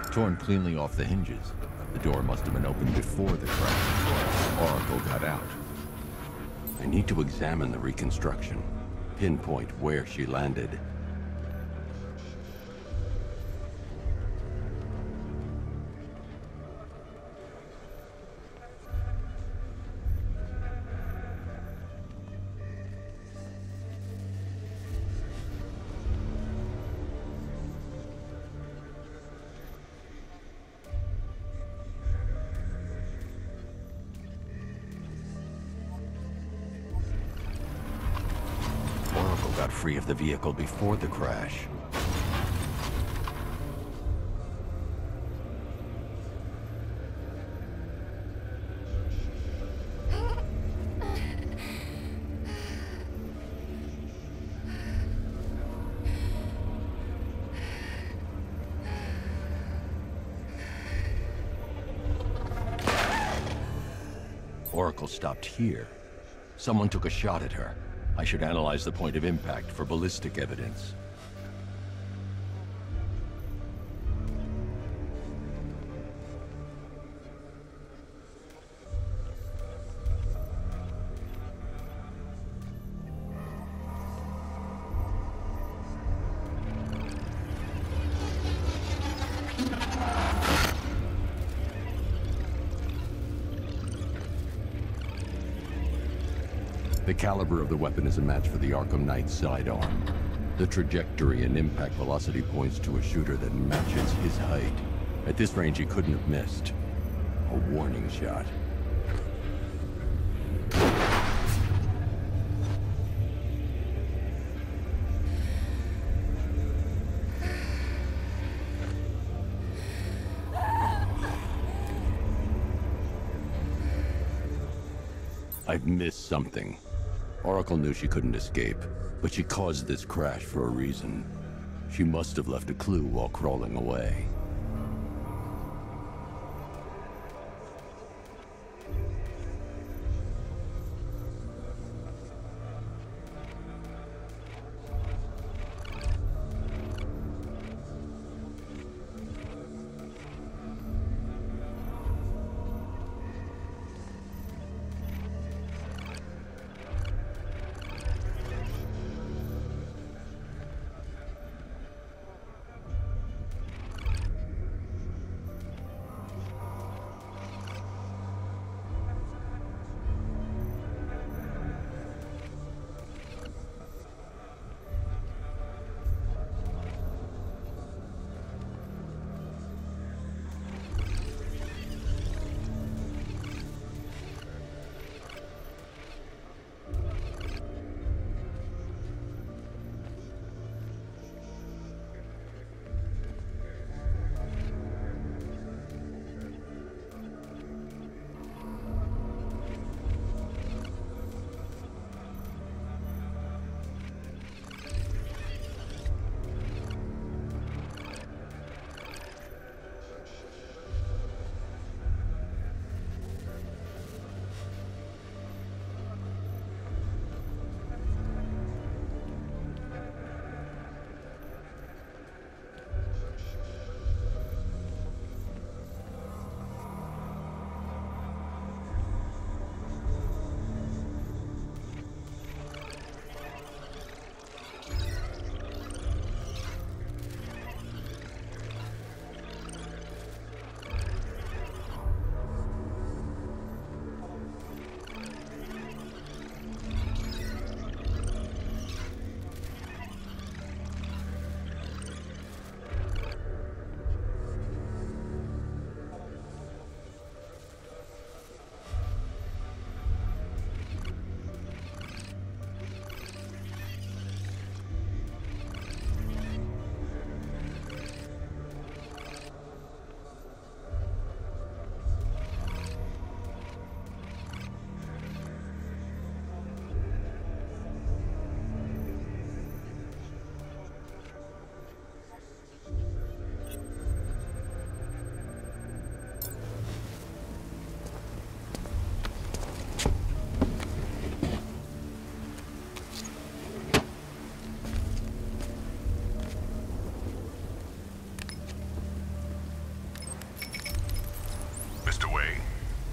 torn cleanly off the hinges. The door must have been opened before the crash. Oracle got out. I need to examine the reconstruction, pinpoint where she landed. Got free of the vehicle before the crash. Oracle stopped here. Someone took a shot at her. I should analyze the point of impact for ballistic evidence. The caliber of the weapon is a match for the Arkham Knight's sidearm. The trajectory and impact velocity points to a shooter that matches his height. At this range, he couldn't have missed. A warning shot. I've missed something. Oracle knew she couldn't escape, but she caused this crash for a reason. She must have left a clue while crawling away.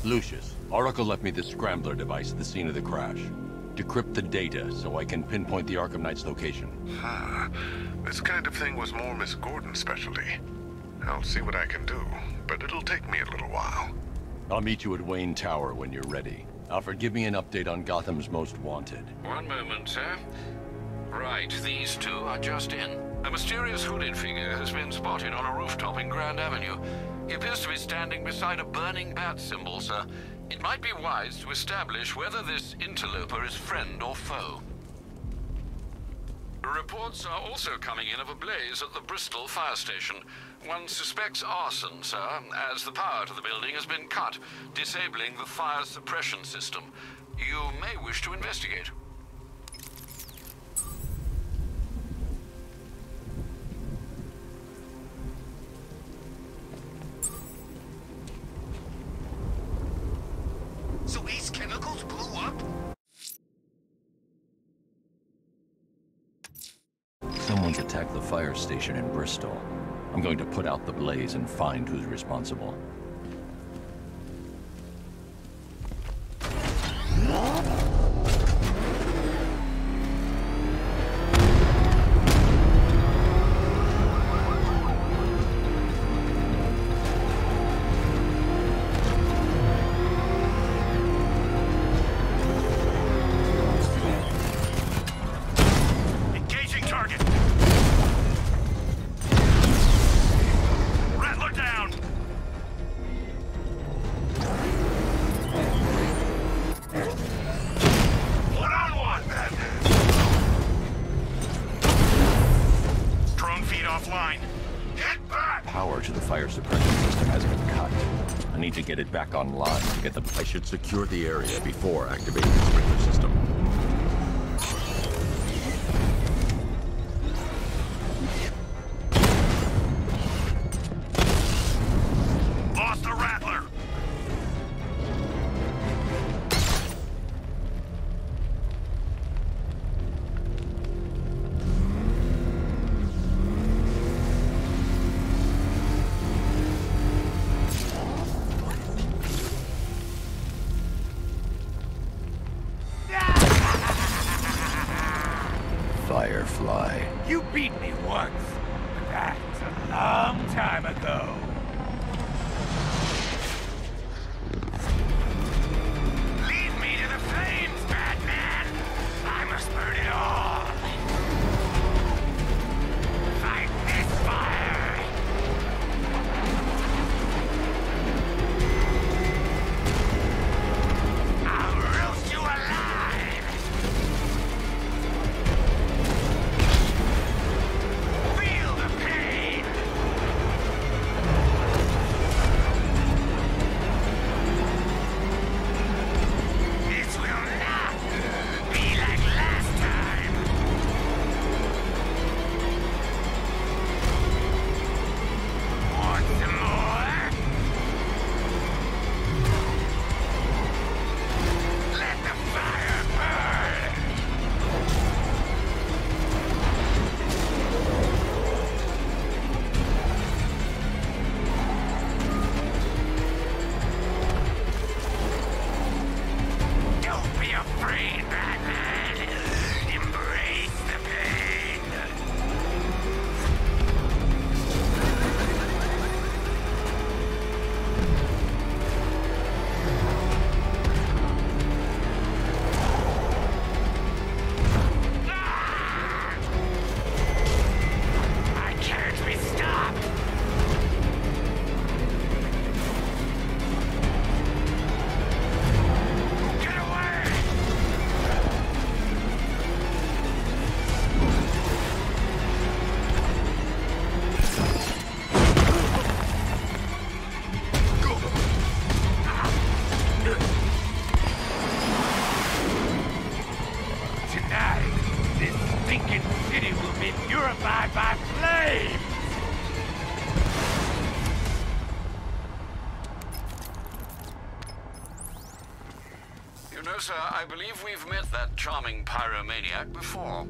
Lucius, Oracle left me the Scrambler device at the scene of the crash. Decrypt the data so I can pinpoint the Arkham Knight's location. This kind of thing was more Miss Gordon's specialty. I'll see what I can do, but it'll take me a little while. I'll meet you at Wayne Tower when you're ready. Alfred, give me an update on Gotham's Most Wanted. One moment, sir. Right, these two are just in. A mysterious hooded figure has been spotted on a rooftop in Grand Avenue. He appears to be standing beside a burning bat symbol, sir. It might be wise to establish whether this interloper is friend or foe. Reports are also coming in of a blaze at the Bristol fire station. One suspects arson, sir, as the power to the building has been cut, disabling the fire suppression system. You may wish to investigate. So Ace Chemicals blew up? Someone's attacked the fire station in Bristol. I'm going to put out the blaze and find who's responsible. Get it back online to get the... I should secure the area before activating the sprinkler system. Lost the Rattler! Firefly. You beat me once, but that's a long time ago. Lead me to the flames, Batman! I must burn it all! Fight this fire! I'll roast you alive! Sir, I believe we've met that charming pyromaniac before.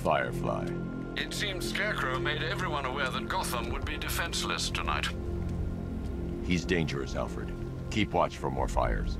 Firefly. It seems Scarecrow made everyone aware that Gotham would be defenseless tonight. He's dangerous, Alfred. Keep watch for more fires.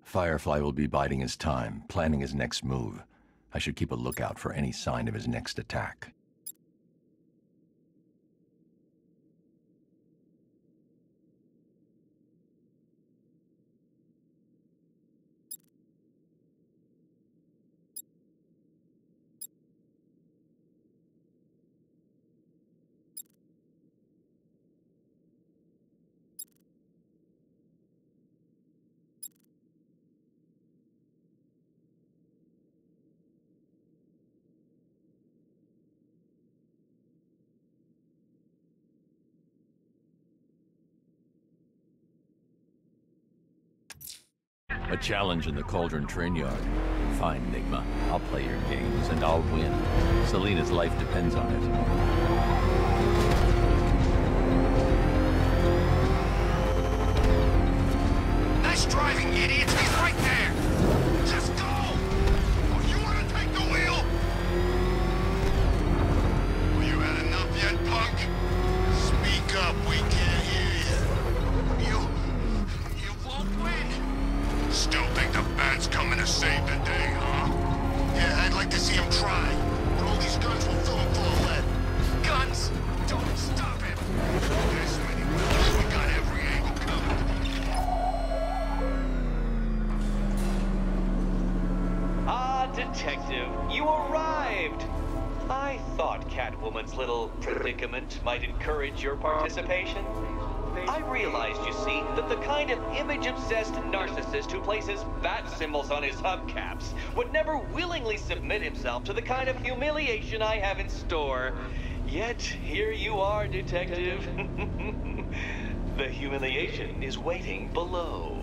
Firefly will be biding his time, planning his next move. I should keep a lookout for any sign of his next attack. A challenge in the Cauldron train yard. Fine, Enigma. I'll play your games, and I'll win. Selena's life depends on it. Nice driving, idiots! He's right there! Just go! Oh, you want to take the wheel? Well, you had enough yet, punk? Speak up, we can't hear you. You won't win! Still think the bat's coming to save the day, huh? Yeah, I'd like to see him try. But all these guns will fill him full of lead. Guns? Don't stop him! There's so many weapons, we got every angle covered. Ah, Detective, you arrived! I thought Catwoman's little predicament might encourage your participation. I realized, you see, that the kind of image-obsessed narcissist who places bat symbols on his hubcaps would never willingly submit himself to the kind of humiliation I have in store. Yet, here you are, Detective. The humiliation is waiting below.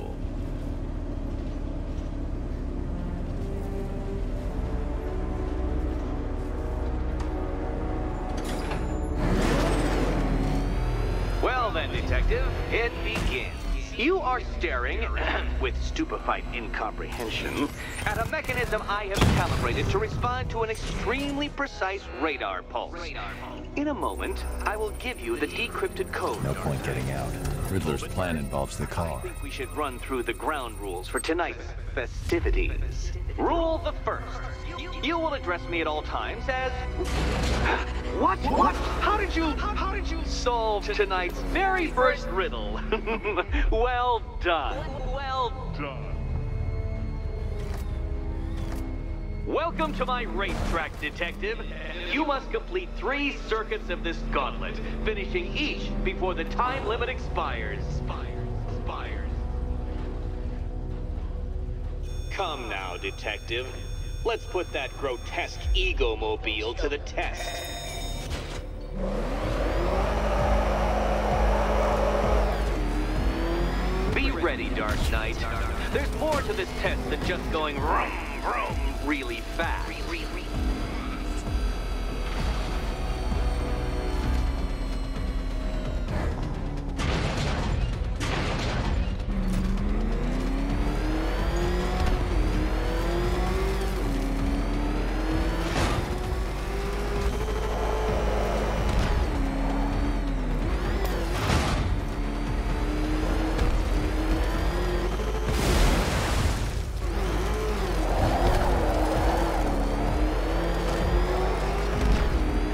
Well then, Detective, it begins. You are staring, with stupefied incomprehension, at a mechanism I have calibrated to respond to an extremely precise radar pulse. In a moment, I will give you the decrypted code. No point getting out. Riddler's plan involves the car. I think we should run through the ground rules for tonight's festivities. Rule the first. You will address me at all times as... What? How did you solve tonight's very first riddle? Well done. Well done. Welcome to my racetrack, Detective. You must complete 3 circuits of this gauntlet, finishing each before the time limit expires. Come now, Detective. Let's put that grotesque ego-mobile to the test. Be ready, Dark Knight. There's more to this test than just going vroom, vroom really fast.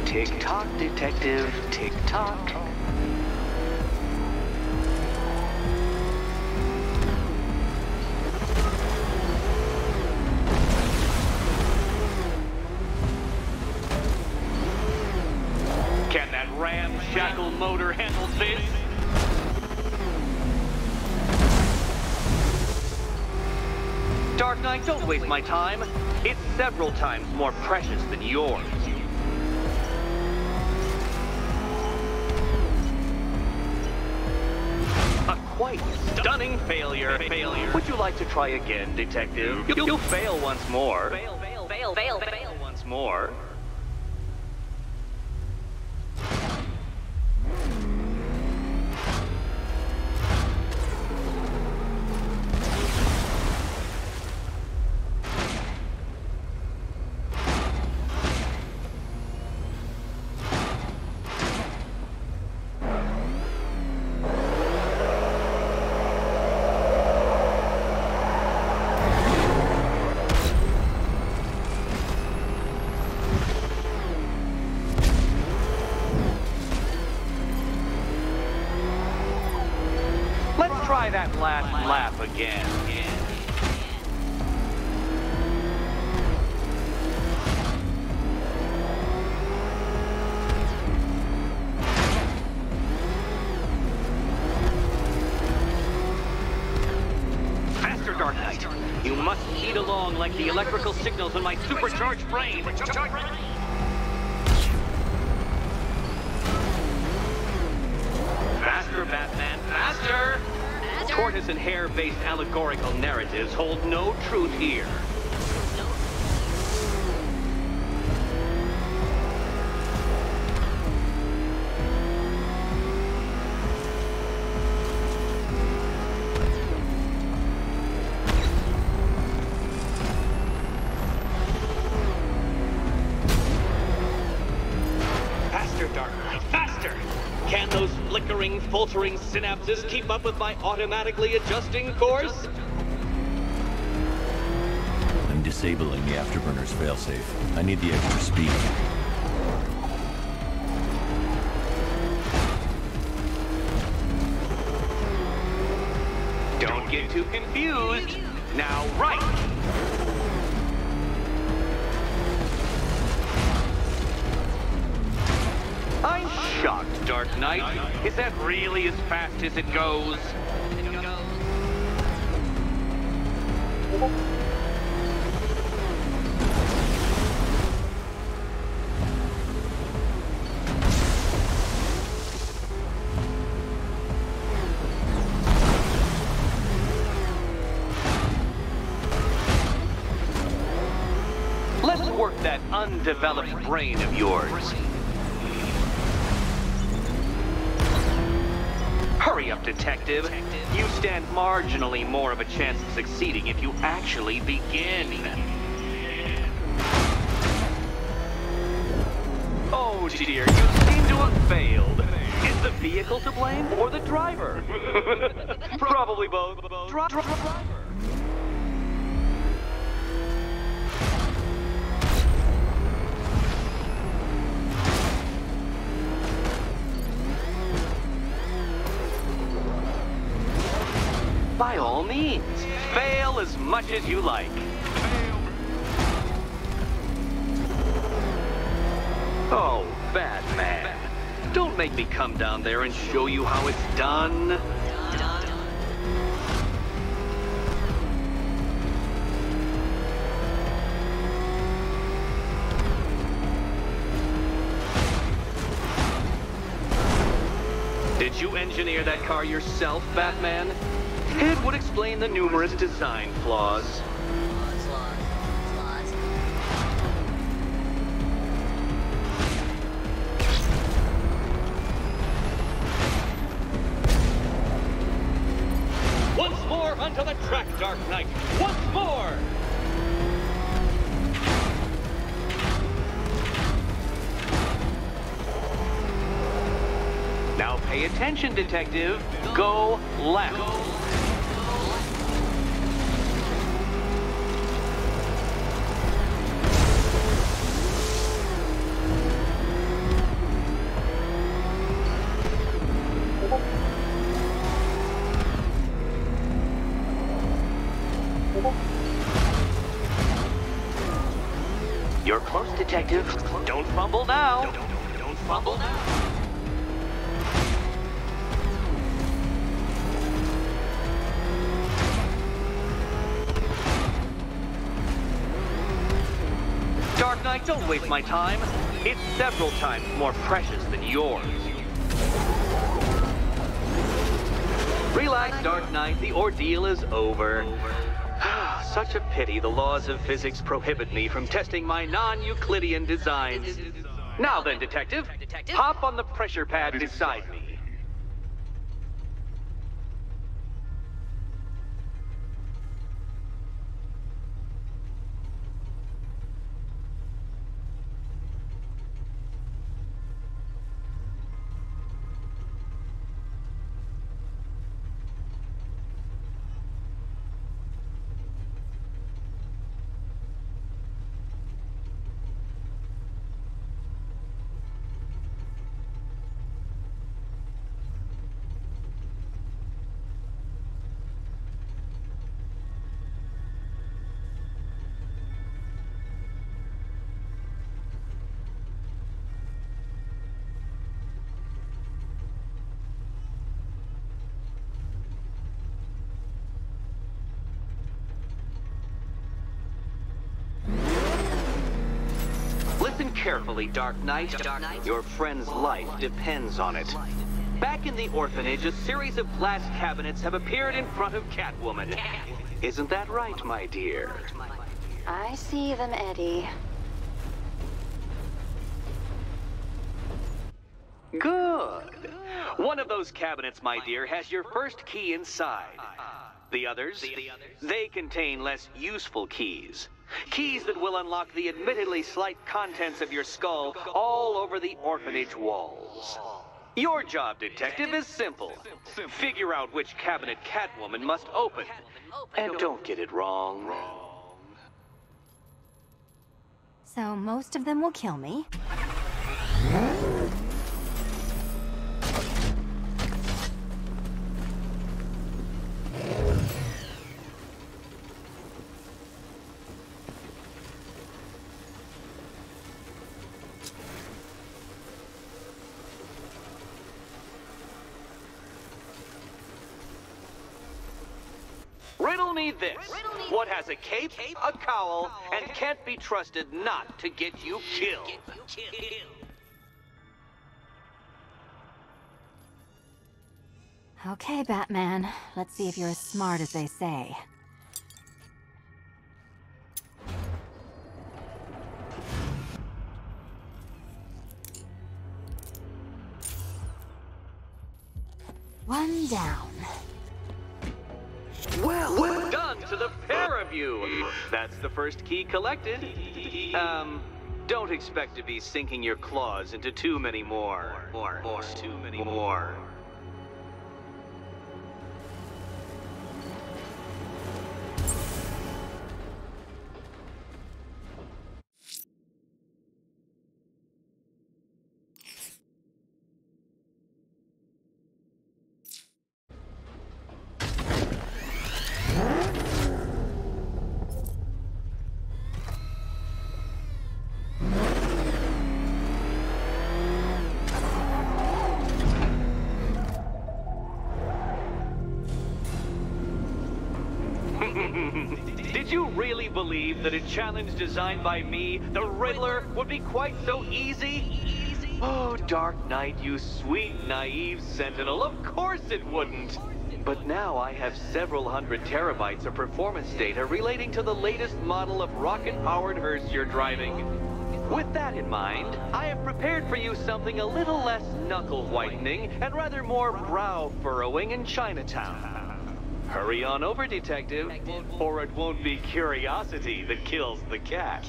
Tick-tock, Detective, tick-tock. Can that ramshackle motor handle this? Dark Knight, don't waste my time. It's several times more precious than yours. A quite stunning failure. Would you like to try again, Detective? You'll fail once more. fail once more. Try that last lap again. Faster, Dark Knight. You must heed along like the electrical signals in my supercharged brain. Faster, Batman, faster! Tortoise and hare-based allegorical narratives hold no truth here. Faster, Dark Knight, faster! Can those flickering, faltering synapses keep up with my automatically adjusting course? I'm disabling the afterburner's failsafe. I need the extra speed. Don't get too confused. Now, right! I'm shocked, Dark Knight. Is that really as fast as it goes? Let's work that undeveloped brain of yours. Hurry up, Detective. You stand marginally more of a chance of succeeding if you actually begin. Oh dear, you seem to have failed. Is the vehicle to blame or the driver? Probably both. Driver. By all means, fail as much as you like. Oh, Batman. Don't make me come down there and show you how it's done. Did you engineer that car yourself, Batman? It would explain the numerous design flaws. Once more onto the track, Dark Knight! Once more! Now pay attention, Detective. Go left. You're close, Detective. Don't fumble now. Don't fumble now. Dark Knight, don't waste my time. It's several times more precious than yours. Relax, Dark Knight. The ordeal is over. such a pity the laws of physics prohibit me from testing my non-Euclidean designs. Now then, Detective, hop on the pressure pad beside me. Listen carefully, Dark Knight. Your friend's life depends on it. Back in the orphanage, a series of glass cabinets have appeared in front of Catwoman. Isn't that right, my dear? I see them, Eddie. Good. One of those cabinets, my dear, has your first key inside. The others, they contain less useful keys. Keys that will unlock the admittedly slight contents of your skull all over the orphanage walls. Your job, Detective, is simple. Figure out which cabinet Catwoman must open. And don't get it wrong. So most of them will kill me. Riddle me this. What has a cape, a cowl, and can't be trusted not to get you killed? Okay, Batman. Let's see if you're as smart as they say. One down. Well done to the pair of you. That's the first key collected. Don't expect to be sinking your claws into too many more. Too many more. Did you really believe that a challenge designed by me, the Riddler, would be quite so easy? Oh, Dark Knight, you sweet, naive sentinel, of course it wouldn't. But now I have several hundred terabytes of performance data relating to the latest model of rocket-powered hearse you're driving. With that in mind, I have prepared for you something a little less knuckle-whitening and rather more brow-furrowing in Chinatown. Hurry on over, Detective, or it won't be curiosity that kills the cat.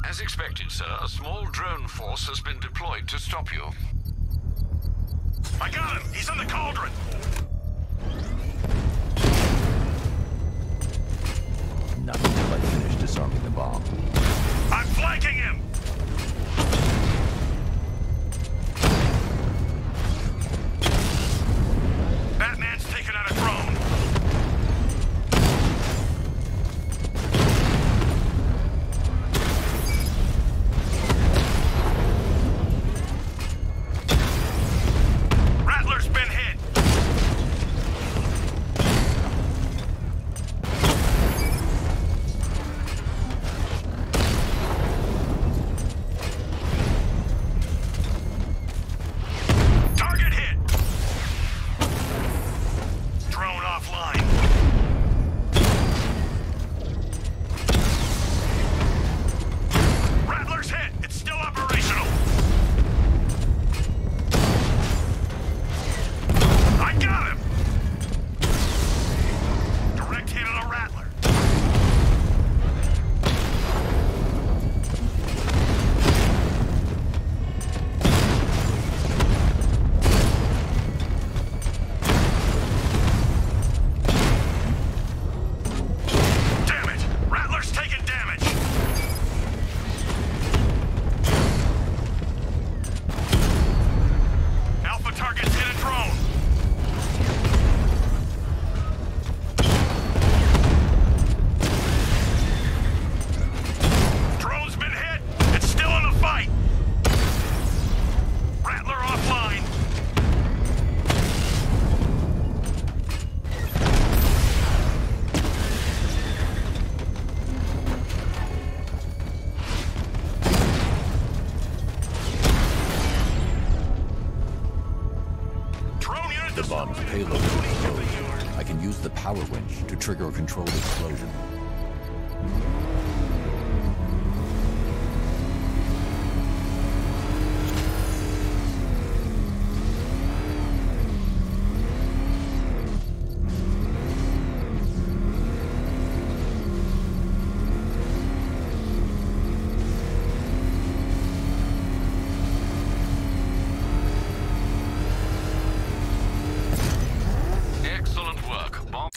As expected, sir, a small drone force has been deployed to stop you. I got him! He's in the cauldron! Not until I finish disarming the bomb. I'm flanking him! Batman's taken out a drone! power winch to trigger a controlled explosion. Excellent work. Bomb.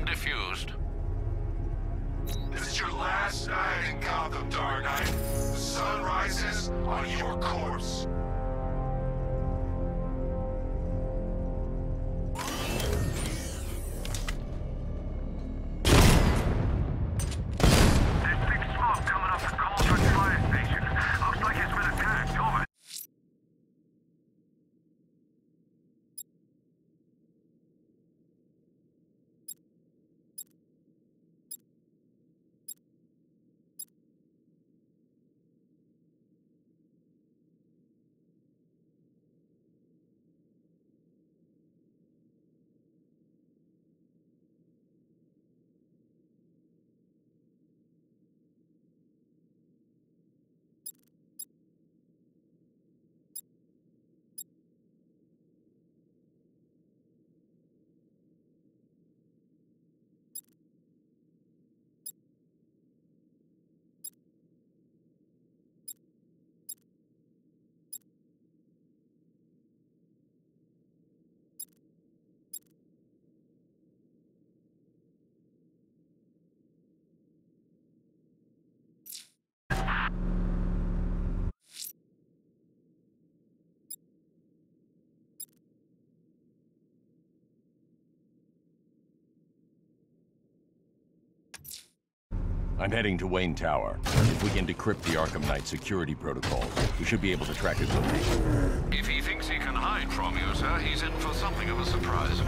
Diffused. This is your last night in Gotham, Dark Knight. The sun rises on your corpse. There's big smoke coming off the Cauldron fire station. Looks like it's been attacked. Over. I'm heading to Wayne Tower. If we can decrypt the Arkham Knight security protocols, we should be able to track his location. If he thinks he can hide from you, sir, he's in for something of a surprise.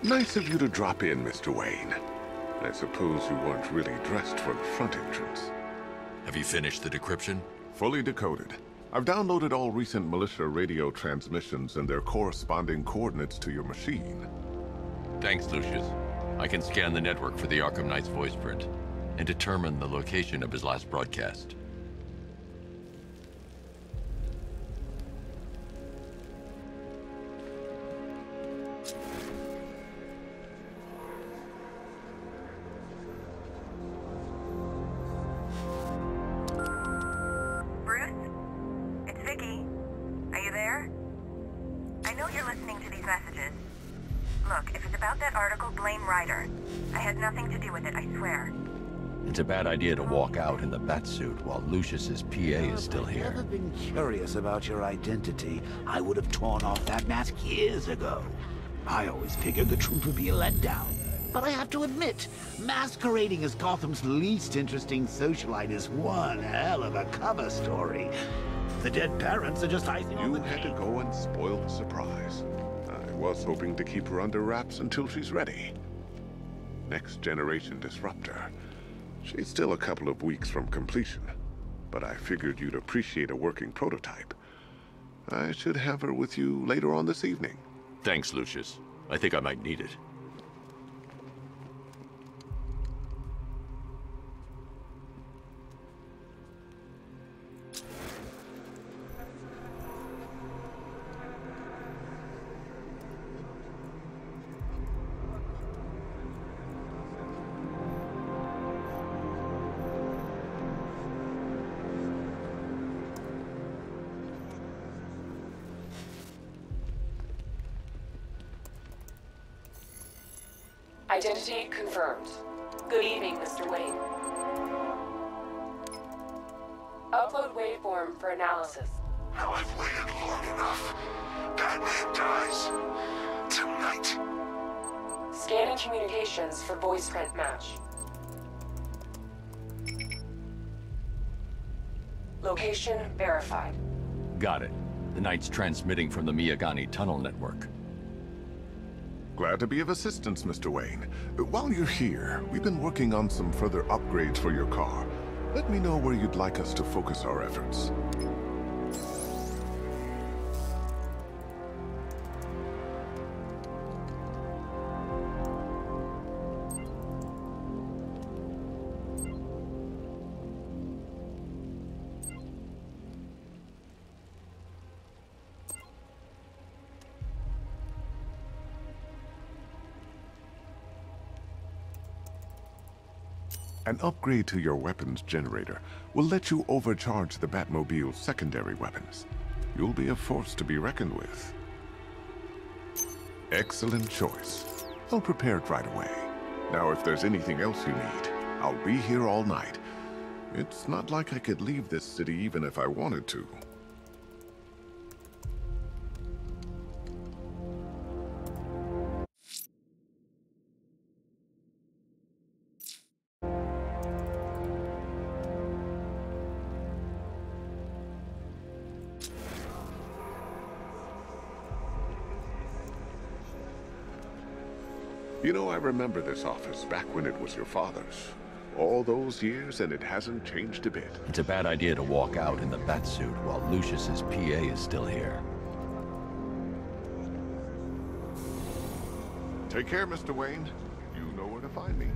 Nice of you to drop in, Mr. Wayne. I suppose you weren't really dressed for the front entrance. Have you finished the decryption? Fully decoded. I've downloaded all recent militia radio transmissions and their corresponding coordinates to your machine. Thanks, Lucius. I can scan the network for the Arkham Knight's voice print and determine the location of his last broadcast. It's a bad idea to walk out in the Batsuit while Lucius's PA is still here. If I'd ever been curious about your identity, I would have torn off that mask years ago. I always figured the truth would be a letdown. But I have to admit, masquerading as Gotham's least interesting socialite is one hell of a cover story. The dead parents are just icing on the cake. You had to go and spoil the surprise. I was hoping to keep her under wraps until she's ready. Next generation disruptor. She's still a couple of weeks from completion, but I figured you'd appreciate a working prototype. I should have her with you later on this evening. Thanks, Lucius. I think I might need it. Identity confirmed. Good evening, Mr. Wayne. Upload waveform for analysis. Now I've waited long enough. Batman dies. Tonight. Scanning communications for voice print match. Location verified. Got it. The Knight's transmitting from the Miyagani tunnel network. Glad to be of assistance, Mr. Wayne. While you're here, we've been working on some further upgrades for your car. Let me know where you'd like us to focus our efforts. An upgrade to your weapons generator will let you overcharge the Batmobile's secondary weapons. You'll be a force to be reckoned with. Excellent choice. I'll prepare it right away. Now, if there's anything else you need, I'll be here all night. It's not like I could leave this city even if I wanted to. You know, I remember this office back when it was your father's. All those years, and it hasn't changed a bit. It's a bad idea to walk out in the Batsuit while Lucius's PA is still here. Take care, Mr. Wayne. You know where to find me.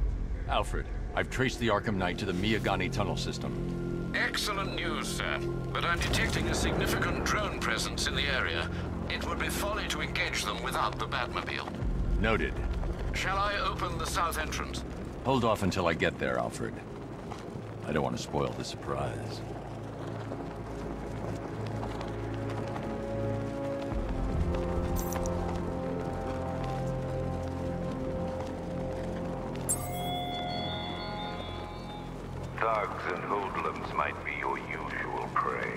Alfred, I've traced the Arkham Knight to the Miyagani tunnel system. Excellent news, sir. But I'm detecting a significant drone presence in the area. It would be folly to engage them without the Batmobile. Noted. Shall I open the south entrance? Hold off until I get there, Alfred. I don't want to spoil the surprise. Thugs and hoodlums might be your usual prey,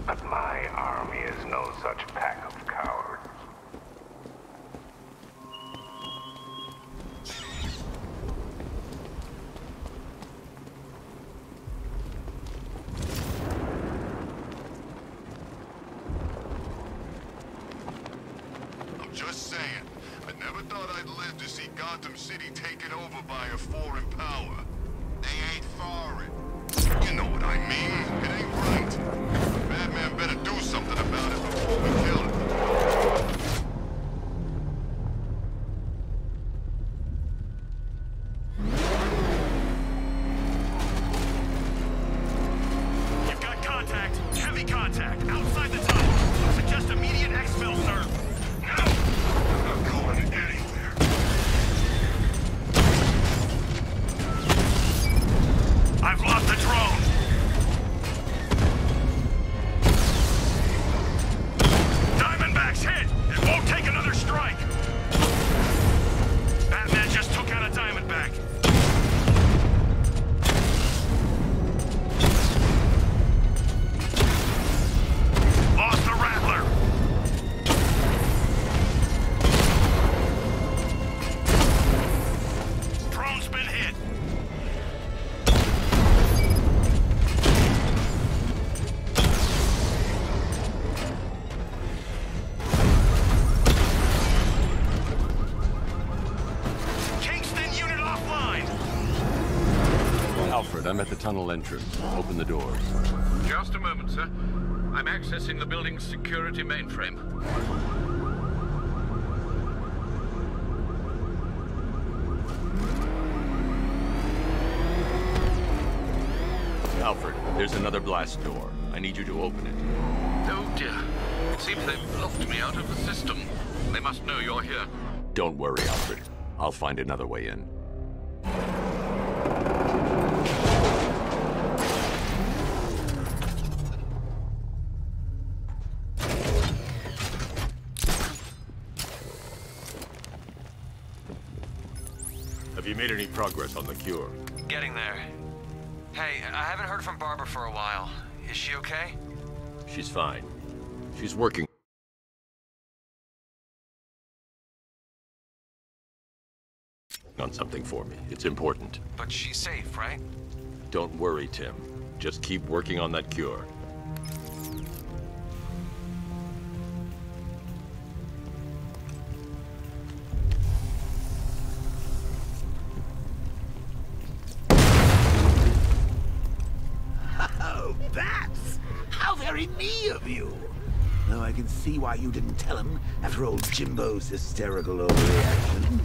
but my army is no such pack of cowards. Just saying, I never thought I'd live to see Gotham City taken over by a foreign power. They ain't foreign. You know what I mean? It ain't right. Batman better do something about it before we kill him. You've got contact. Heavy contact. Outside the tunnel. Suggest immediate exfil, sir. No! I'm not going anywhere. I've lost the drone. Diamondback's hit. It won't take another strike. Batman just took out a Diamondback. Lost the Rattler. Drone's been hit. Kingston unit offline. Alfred, I'm at the tunnel entrance. Open the doors. Just a moment, sir. I'm accessing the building's security mainframe. Alfred, there's another blast door. I need you to open it. Oh dear. It seems they've locked me out of the system. They must know you're here. Don't worry, Alfred. I'll find another way in. Have you made any progress on the cure? Getting there. Hey, I haven't heard from Barbara for a while. Is she okay? She's fine. She's working on something for me. It's important. But she's safe, right? Don't worry, Tim. Just keep working on that cure. Oh, Bats! How very me of you! Though I can see why you didn't tell him after old Jimbo's hysterical overreaction.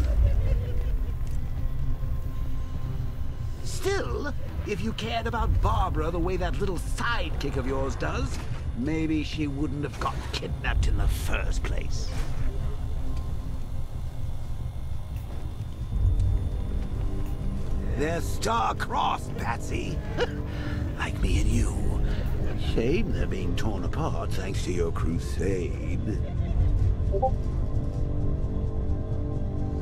Still, if you cared about Barbara the way that little sidekick of yours does, maybe she wouldn't have got kidnapped in the first place. They're star-crossed, Patsy. Like me and you. Shame they're being torn apart thanks to your crusade.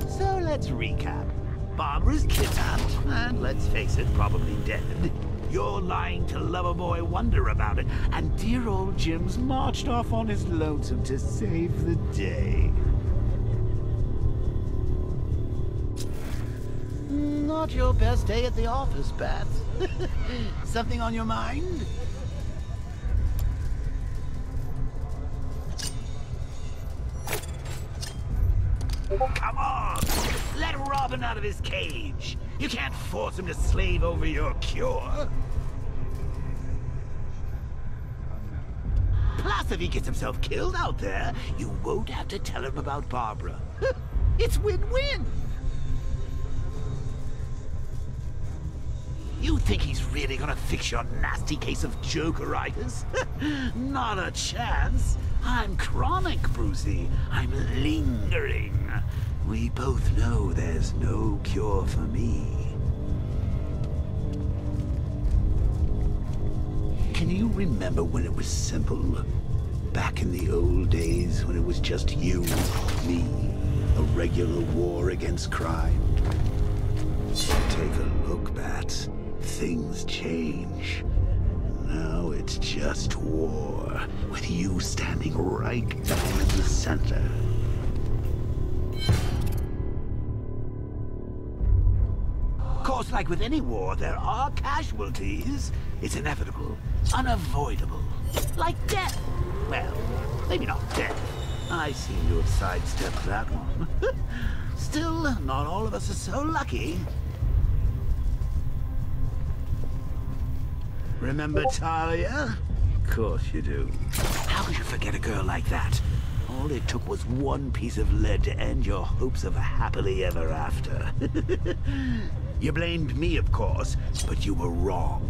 So let's recap. Barbara's kidnapped, and let's face it, probably dead. You're lying to Loverboy Wonder about it, and dear old Jim's marched off on his lonesome to save the day. Not your best day at the office, Bats. Something on your mind? Come on! Let Robin out of his cage! You can't force him to slave over your cure! Plus, if he gets himself killed out there, you won't have to tell him about Barbara. It's win-win! You think he's really gonna fix your nasty case of Jokeritis? Not a chance. I'm chronic, Brucey. I'm lingering. We both know there's no cure for me. Can you remember when it was simple? Back in the old days when it was just you, me, a regular war against crime? Take a look, Bats. Things change. Now it's just war, with you standing right down in the center. Of course, like with any war, there are casualties. It's inevitable, unavoidable. Like death. Well, maybe not death. I seem to have sidestepped that one. Still, not all of us are so lucky. Remember Talia? Of course you do. How could you forget a girl like that? All it took was one piece of lead to end your hopes of a happily ever after. You blamed me, of course, but you were wrong.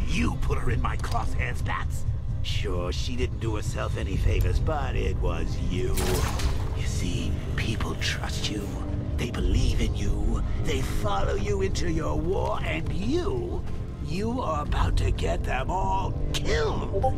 You put her in my crosshairs, Bats. Sure, she didn't do herself any favors, but it was you. You see, people trust you. They believe in you. They follow you into your war, and you are about to get them all killed.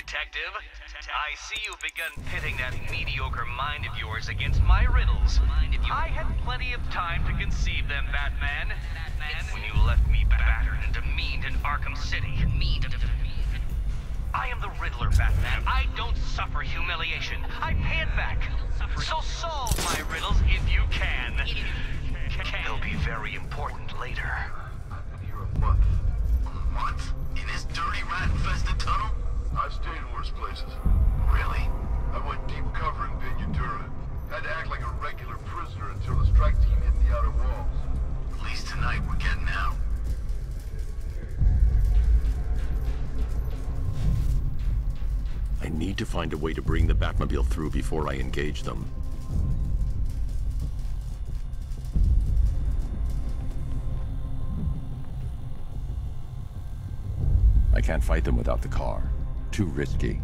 Detective. I see you've begun pitting that mediocre mind of yours against my riddles. I had plenty of time to conceive them, Batman. When you left me battered and demeaned in Arkham City. I am the Riddler, Batman. I don't suffer humiliation. I pay it back. So solve my riddles if you can. They'll be very important later. You're a month. A month? In this dirty, rat-infested tunnel? I've stayed in worse places. Really? I went deep cover in Ventura. Had to act like a regular prisoner until the strike team hit the outer walls. At least tonight we're getting out. I need to find a way to bring the Batmobile through before I engage them. I can't fight them without the car. Too risky.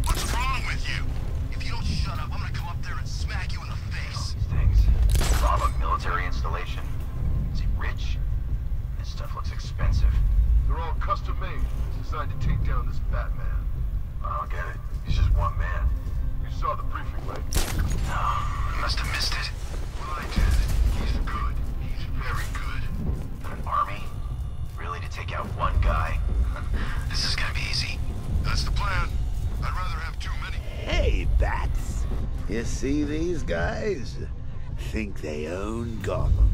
What's wrong with you? If you don't shut up, I'm gonna come up there and smack you in the face. Things. Rob a military installation? Is he rich? This stuff looks expensive. They're all custom made. It's designed to take down this Batman. I don't get it. He's just one man. You saw the briefing, right? No, I must have missed it. Well, I did. He's good. He's very good. An army? Really, to take out one guy? This is gonna be easy. That's the plan. I'd rather have too many. Hey, Bats. You see these guys? Think they own Gotham.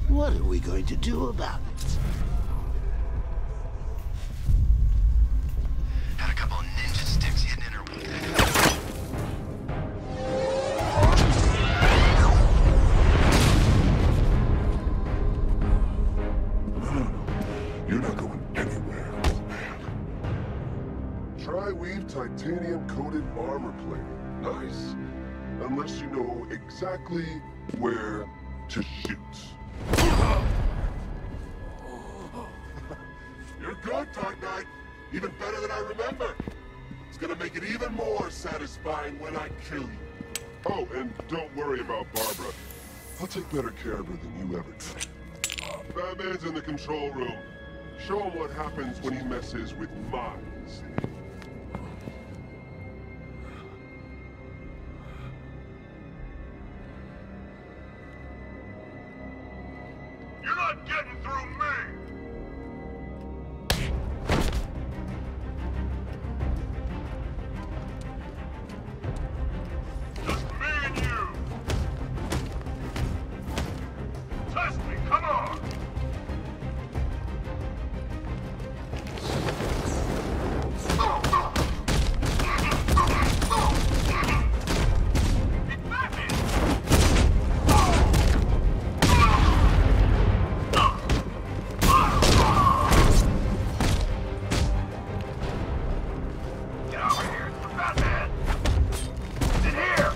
What are we going to do about it? Had a couple of ninja sticks hidden in her. You're not going anywhere, man. Tri-weave titanium-coated armor plating. Nice. Unless you know exactly where to shoot. You're good, Dark Knight. Even better than I remember. It's gonna make it even more satisfying when I kill you. Oh, and don't worry about Barbara. I'll take better care of her than you ever did. Batman's in the control room. Show him what happens when he messes with minds. You're not getting through me! Just me and you! Test me, come on! Get over here, it's the Batman! It's in here!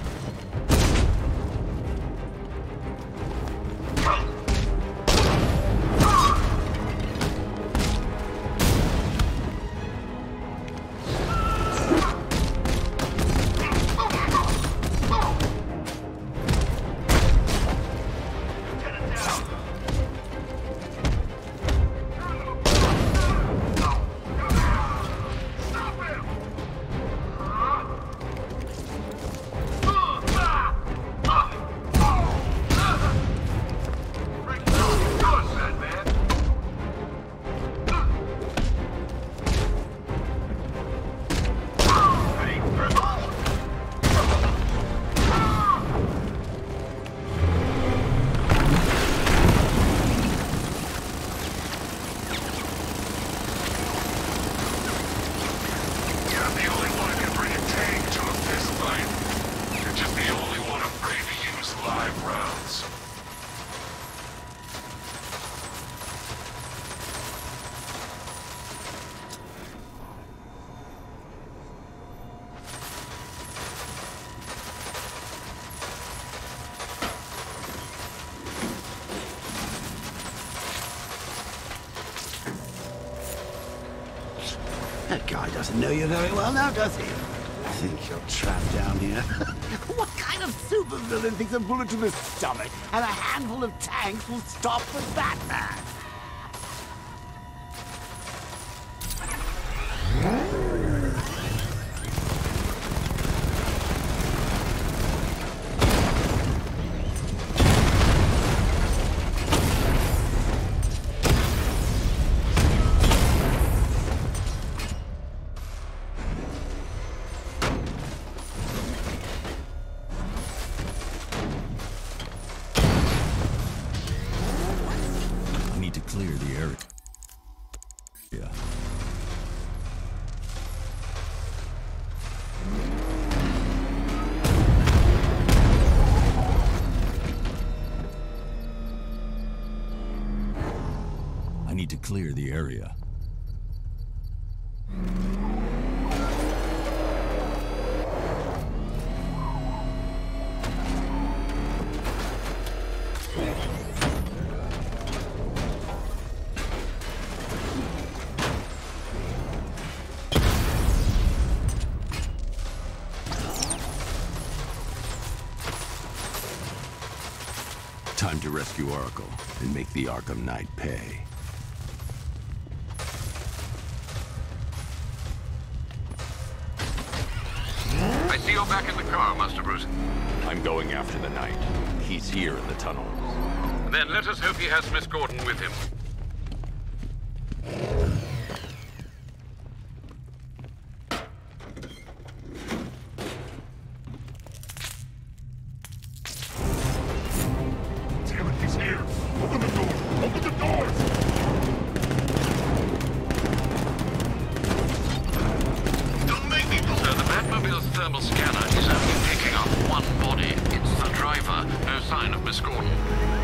That guy doesn't know you very well now, does he? Think you're trapped down here? What kind of supervillain thinks a bullet to the stomach and a handful of tanks will stop the Batman? Clear the area. I need to clear the area. Time to rescue Oracle and make the Arkham Knight pay. I see you're back in the car, Master Bruce. I'm going after the Knight. He's here in the tunnels. Then let us hope he has Miss Gordon with him. Damn it, he's here! Open the door! Open the doors! Don't make me pull. So the Batmobile's thermal scanner is only picking up one body. It's the driver. No sign of Miss Gordon.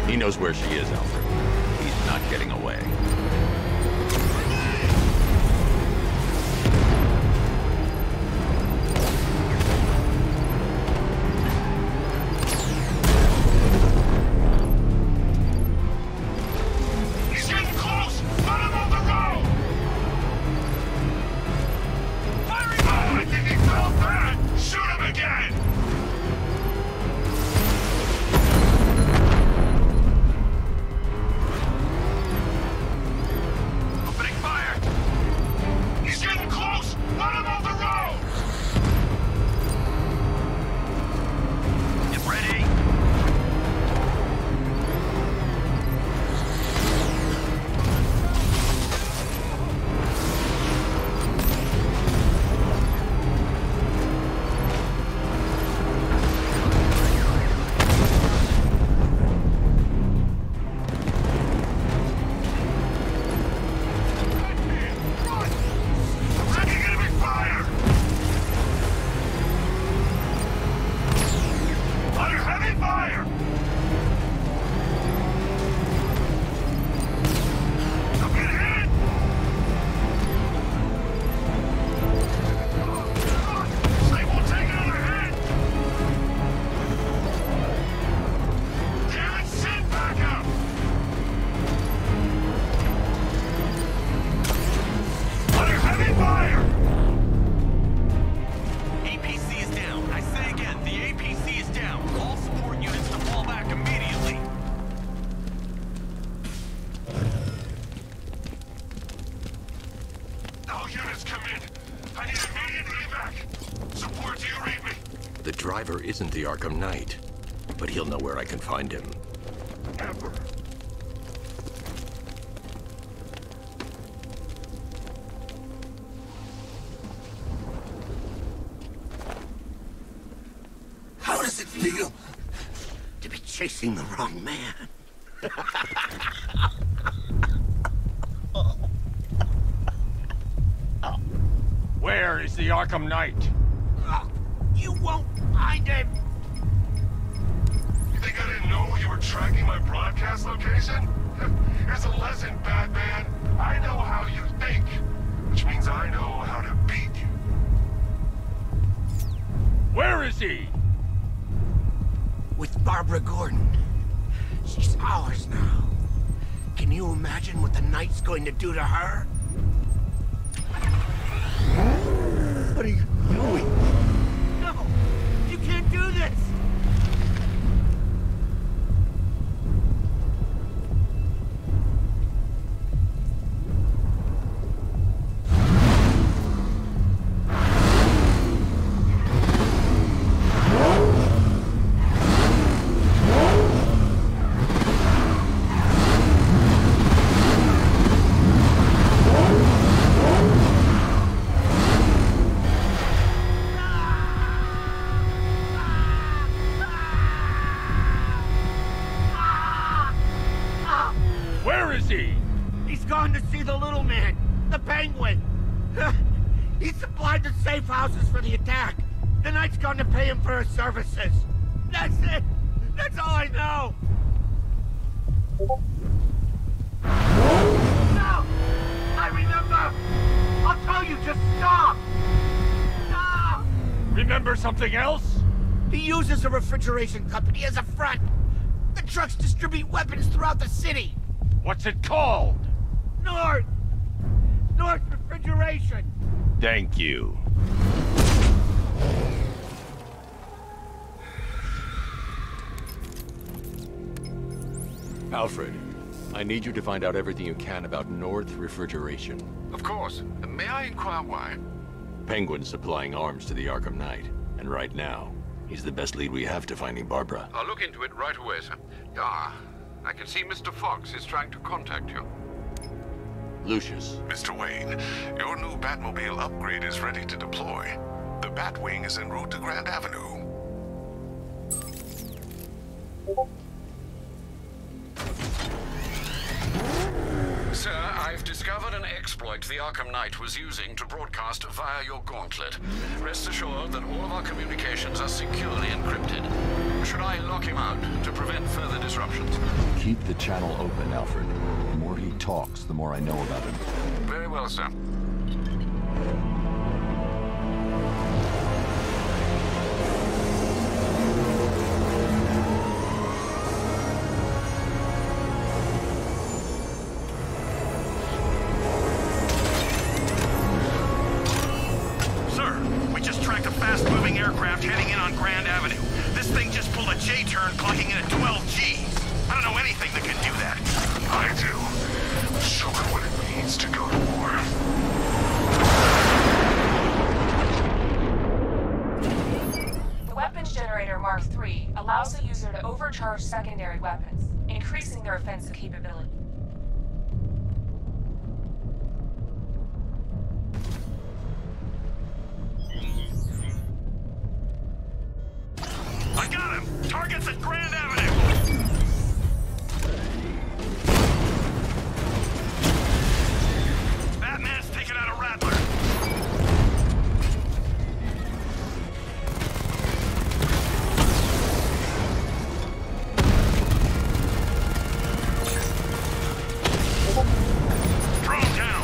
He knows where she is, Alfred. He's not getting away. He's getting close! Let him on the road! Firing! Oh, I think he fell back! Shoot him again! Opening fire! He's getting close! Let him on the road! Get ready. Taking enemy fire! Under heavy fire! I'm getting hit! They won't take another hit! Damn it, sit back up! Under heavy fire! APC is down. I say again, the APC is down. All support units to fall back immediately. All units come in. I need immediate evac. Support, do you read me? The driver isn't the Arkham Knight, but he'll know where I can find him. Ever. How does it feel to be chasing the wrong man? Where is the Arkham Knight? You won't find him! You think I didn't know you were tracking my broadcast location? Here's a lesson, Batman. I know how you think, which means I know how to beat you. Where is he? With Barbara Gordon. She's ours now. Can you imagine what the Knight's going to do to her? What are you doing? this! He's gone to see the little man, the penguin. He supplied the safe houses for the attack. The Knight's gone to pay him for his services. That's it. That's all I know. No! I remember! I'll tell you, just stop! Stop! Remember something else? He uses a refrigeration company as a front. The trucks distribute weapons throughout the city. What's it called? North Refrigeration. Thank you. Alfred, I need you to find out everything you can about North Refrigeration. Of course. May I inquire why? Penguin's supplying arms to the Arkham Knight, and right now, he's the best lead we have to finding Barbara. I'll look into it right away, sir. I can see Mr. Fox is trying to contact you. Lucius. Mr. Wayne, your new Batmobile upgrade is ready to deploy. The Batwing is en route to Grand Avenue. Sir, I've discovered an exploit the Arkham Knight was using to broadcast via your gauntlet. Rest assured that all of our communications are securely encrypted. Should I lock him out to prevent further disruptions? Keep the channel open, Alfred. The more he talks, the more I know about him. Very well, sir. Fast-moving aircraft heading in on Grand Avenue. This thing just pulled a J-turn, clocking in at 12G. I don't know anything that can do that. I do. Show her what it means to go to war. The weapons generator Mark III allows the user to overcharge secondary weapons, increasing their offensive capability. I got him! Target's at Grand Avenue! Batman's taken out a Rattler. Drone down!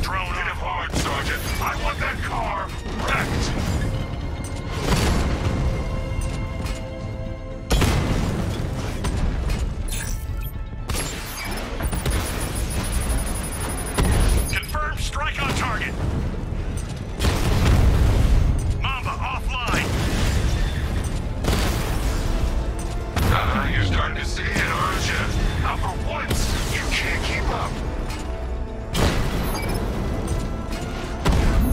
Drone hit him hard, Sergeant. I want that car wrecked. Confirm strike on target. Mamba offline. You're starting to see it, aren't you? Now for once, you can't keep up.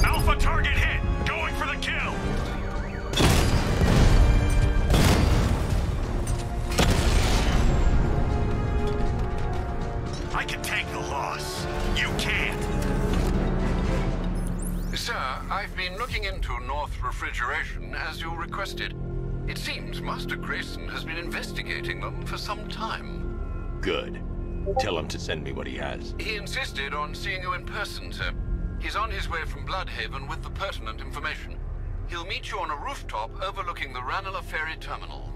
Alpha target hit. Going for the kill. I can take the loss. You can't. Sir, I've been looking into North Refrigeration as you requested. It seems Master Grayson has been investigating them for some time. Good. Tell him to send me what he has. He insisted on seeing you in person, sir. He's on his way from Bloodhaven with the pertinent information. He'll meet you on a rooftop overlooking the Ranelagh Ferry Terminal.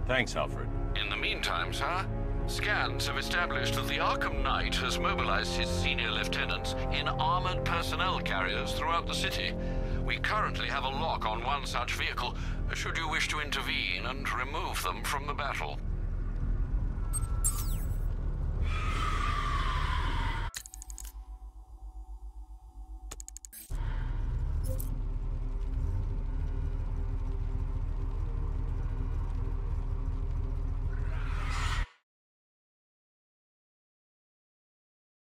Thanks, Alfred. In the meantime, sir, scans have established that the Arkham Knight has mobilized his senior lieutenants in armored personnel carriers throughout the city. We currently have a lock on one such vehicle, should you wish to intervene and remove them from the battle.